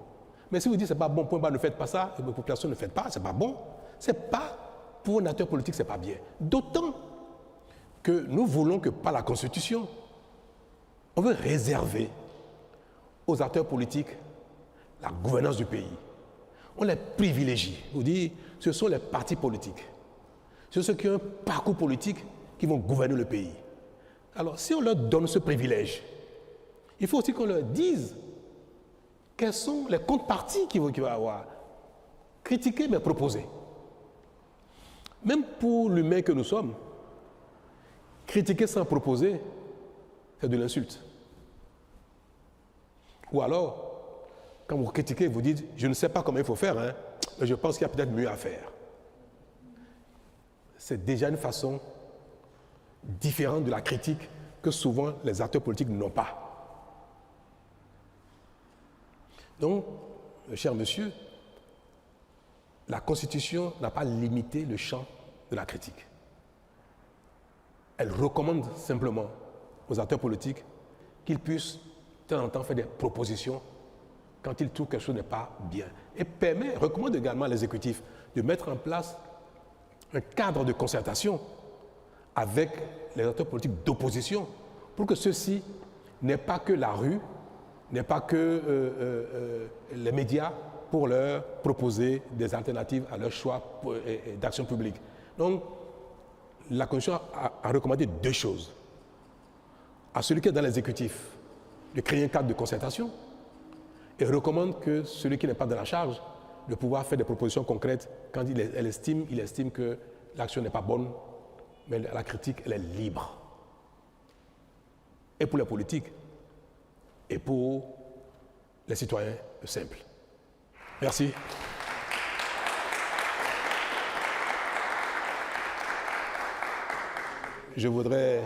Mais si vous dites que ce n'est pas bon, point bas, ne faites pas ça, et la population ne fait pas, ce n'est pas bon, ce n'est pas, pour un acteur politique, ce n'est pas bien. D'autant que nous voulons que par la Constitution, on veut réserver aux acteurs politiques la gouvernance du pays. On les privilégie. On dit ce sont les partis politiques. Ce sont ceux qui ont un parcours politique qui vont gouverner le pays. Alors, si on leur donne ce privilège, il faut aussi qu'on leur dise quels sont les contreparties qu'il va avoir. Critiquer, mais proposer. Même pour l'humain que nous sommes, critiquer sans proposer, c'est de l'insulte. Ou alors, quand vous critiquez, vous dites « je ne sais pas comment il faut faire, hein, mais je pense qu'il y a peut-être mieux à faire ». C'est déjà une façon différente de la critique que souvent les acteurs politiques n'ont pas. Donc, cher monsieur, la Constitution n'a pas limité le champ de la critique. Elle recommande simplement aux acteurs politiques qu'ils puissent de temps en temps faire des propositions quand ils trouvent que quelque chose n'est pas bien. Et recommande également à l'exécutif de mettre en place un cadre de concertation avec les acteurs politiques d'opposition pour que ceux-ci n'aient pas que la rue, n'aient pas que les médias pour leur proposer des alternatives à leur choix d'action publique. Donc, la Constitution a recommandé 2 choses. À celui qui est dans l'exécutif, de créer un cadre de concertation, et recommande que celui qui n'est pas dans la charge, de pouvoir faire des propositions concrètes quand il estime que l'action n'est pas bonne, mais la critique, elle est libre. Et pour les politiques, et pour les citoyens simples. Merci. Je voudrais,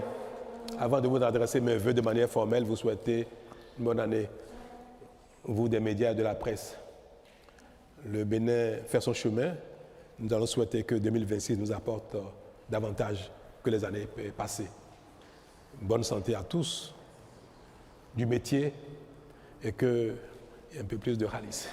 avant de vous adresser mes vœux de manière formelle, vous souhaiter une bonne année, vous des médias et de la presse. Le Bénin fait son chemin. Nous allons souhaiter que 2026 nous apporte davantage que les années passées. Bonne santé à tous, du métier, et qu'il y ait un peu plus de ralice.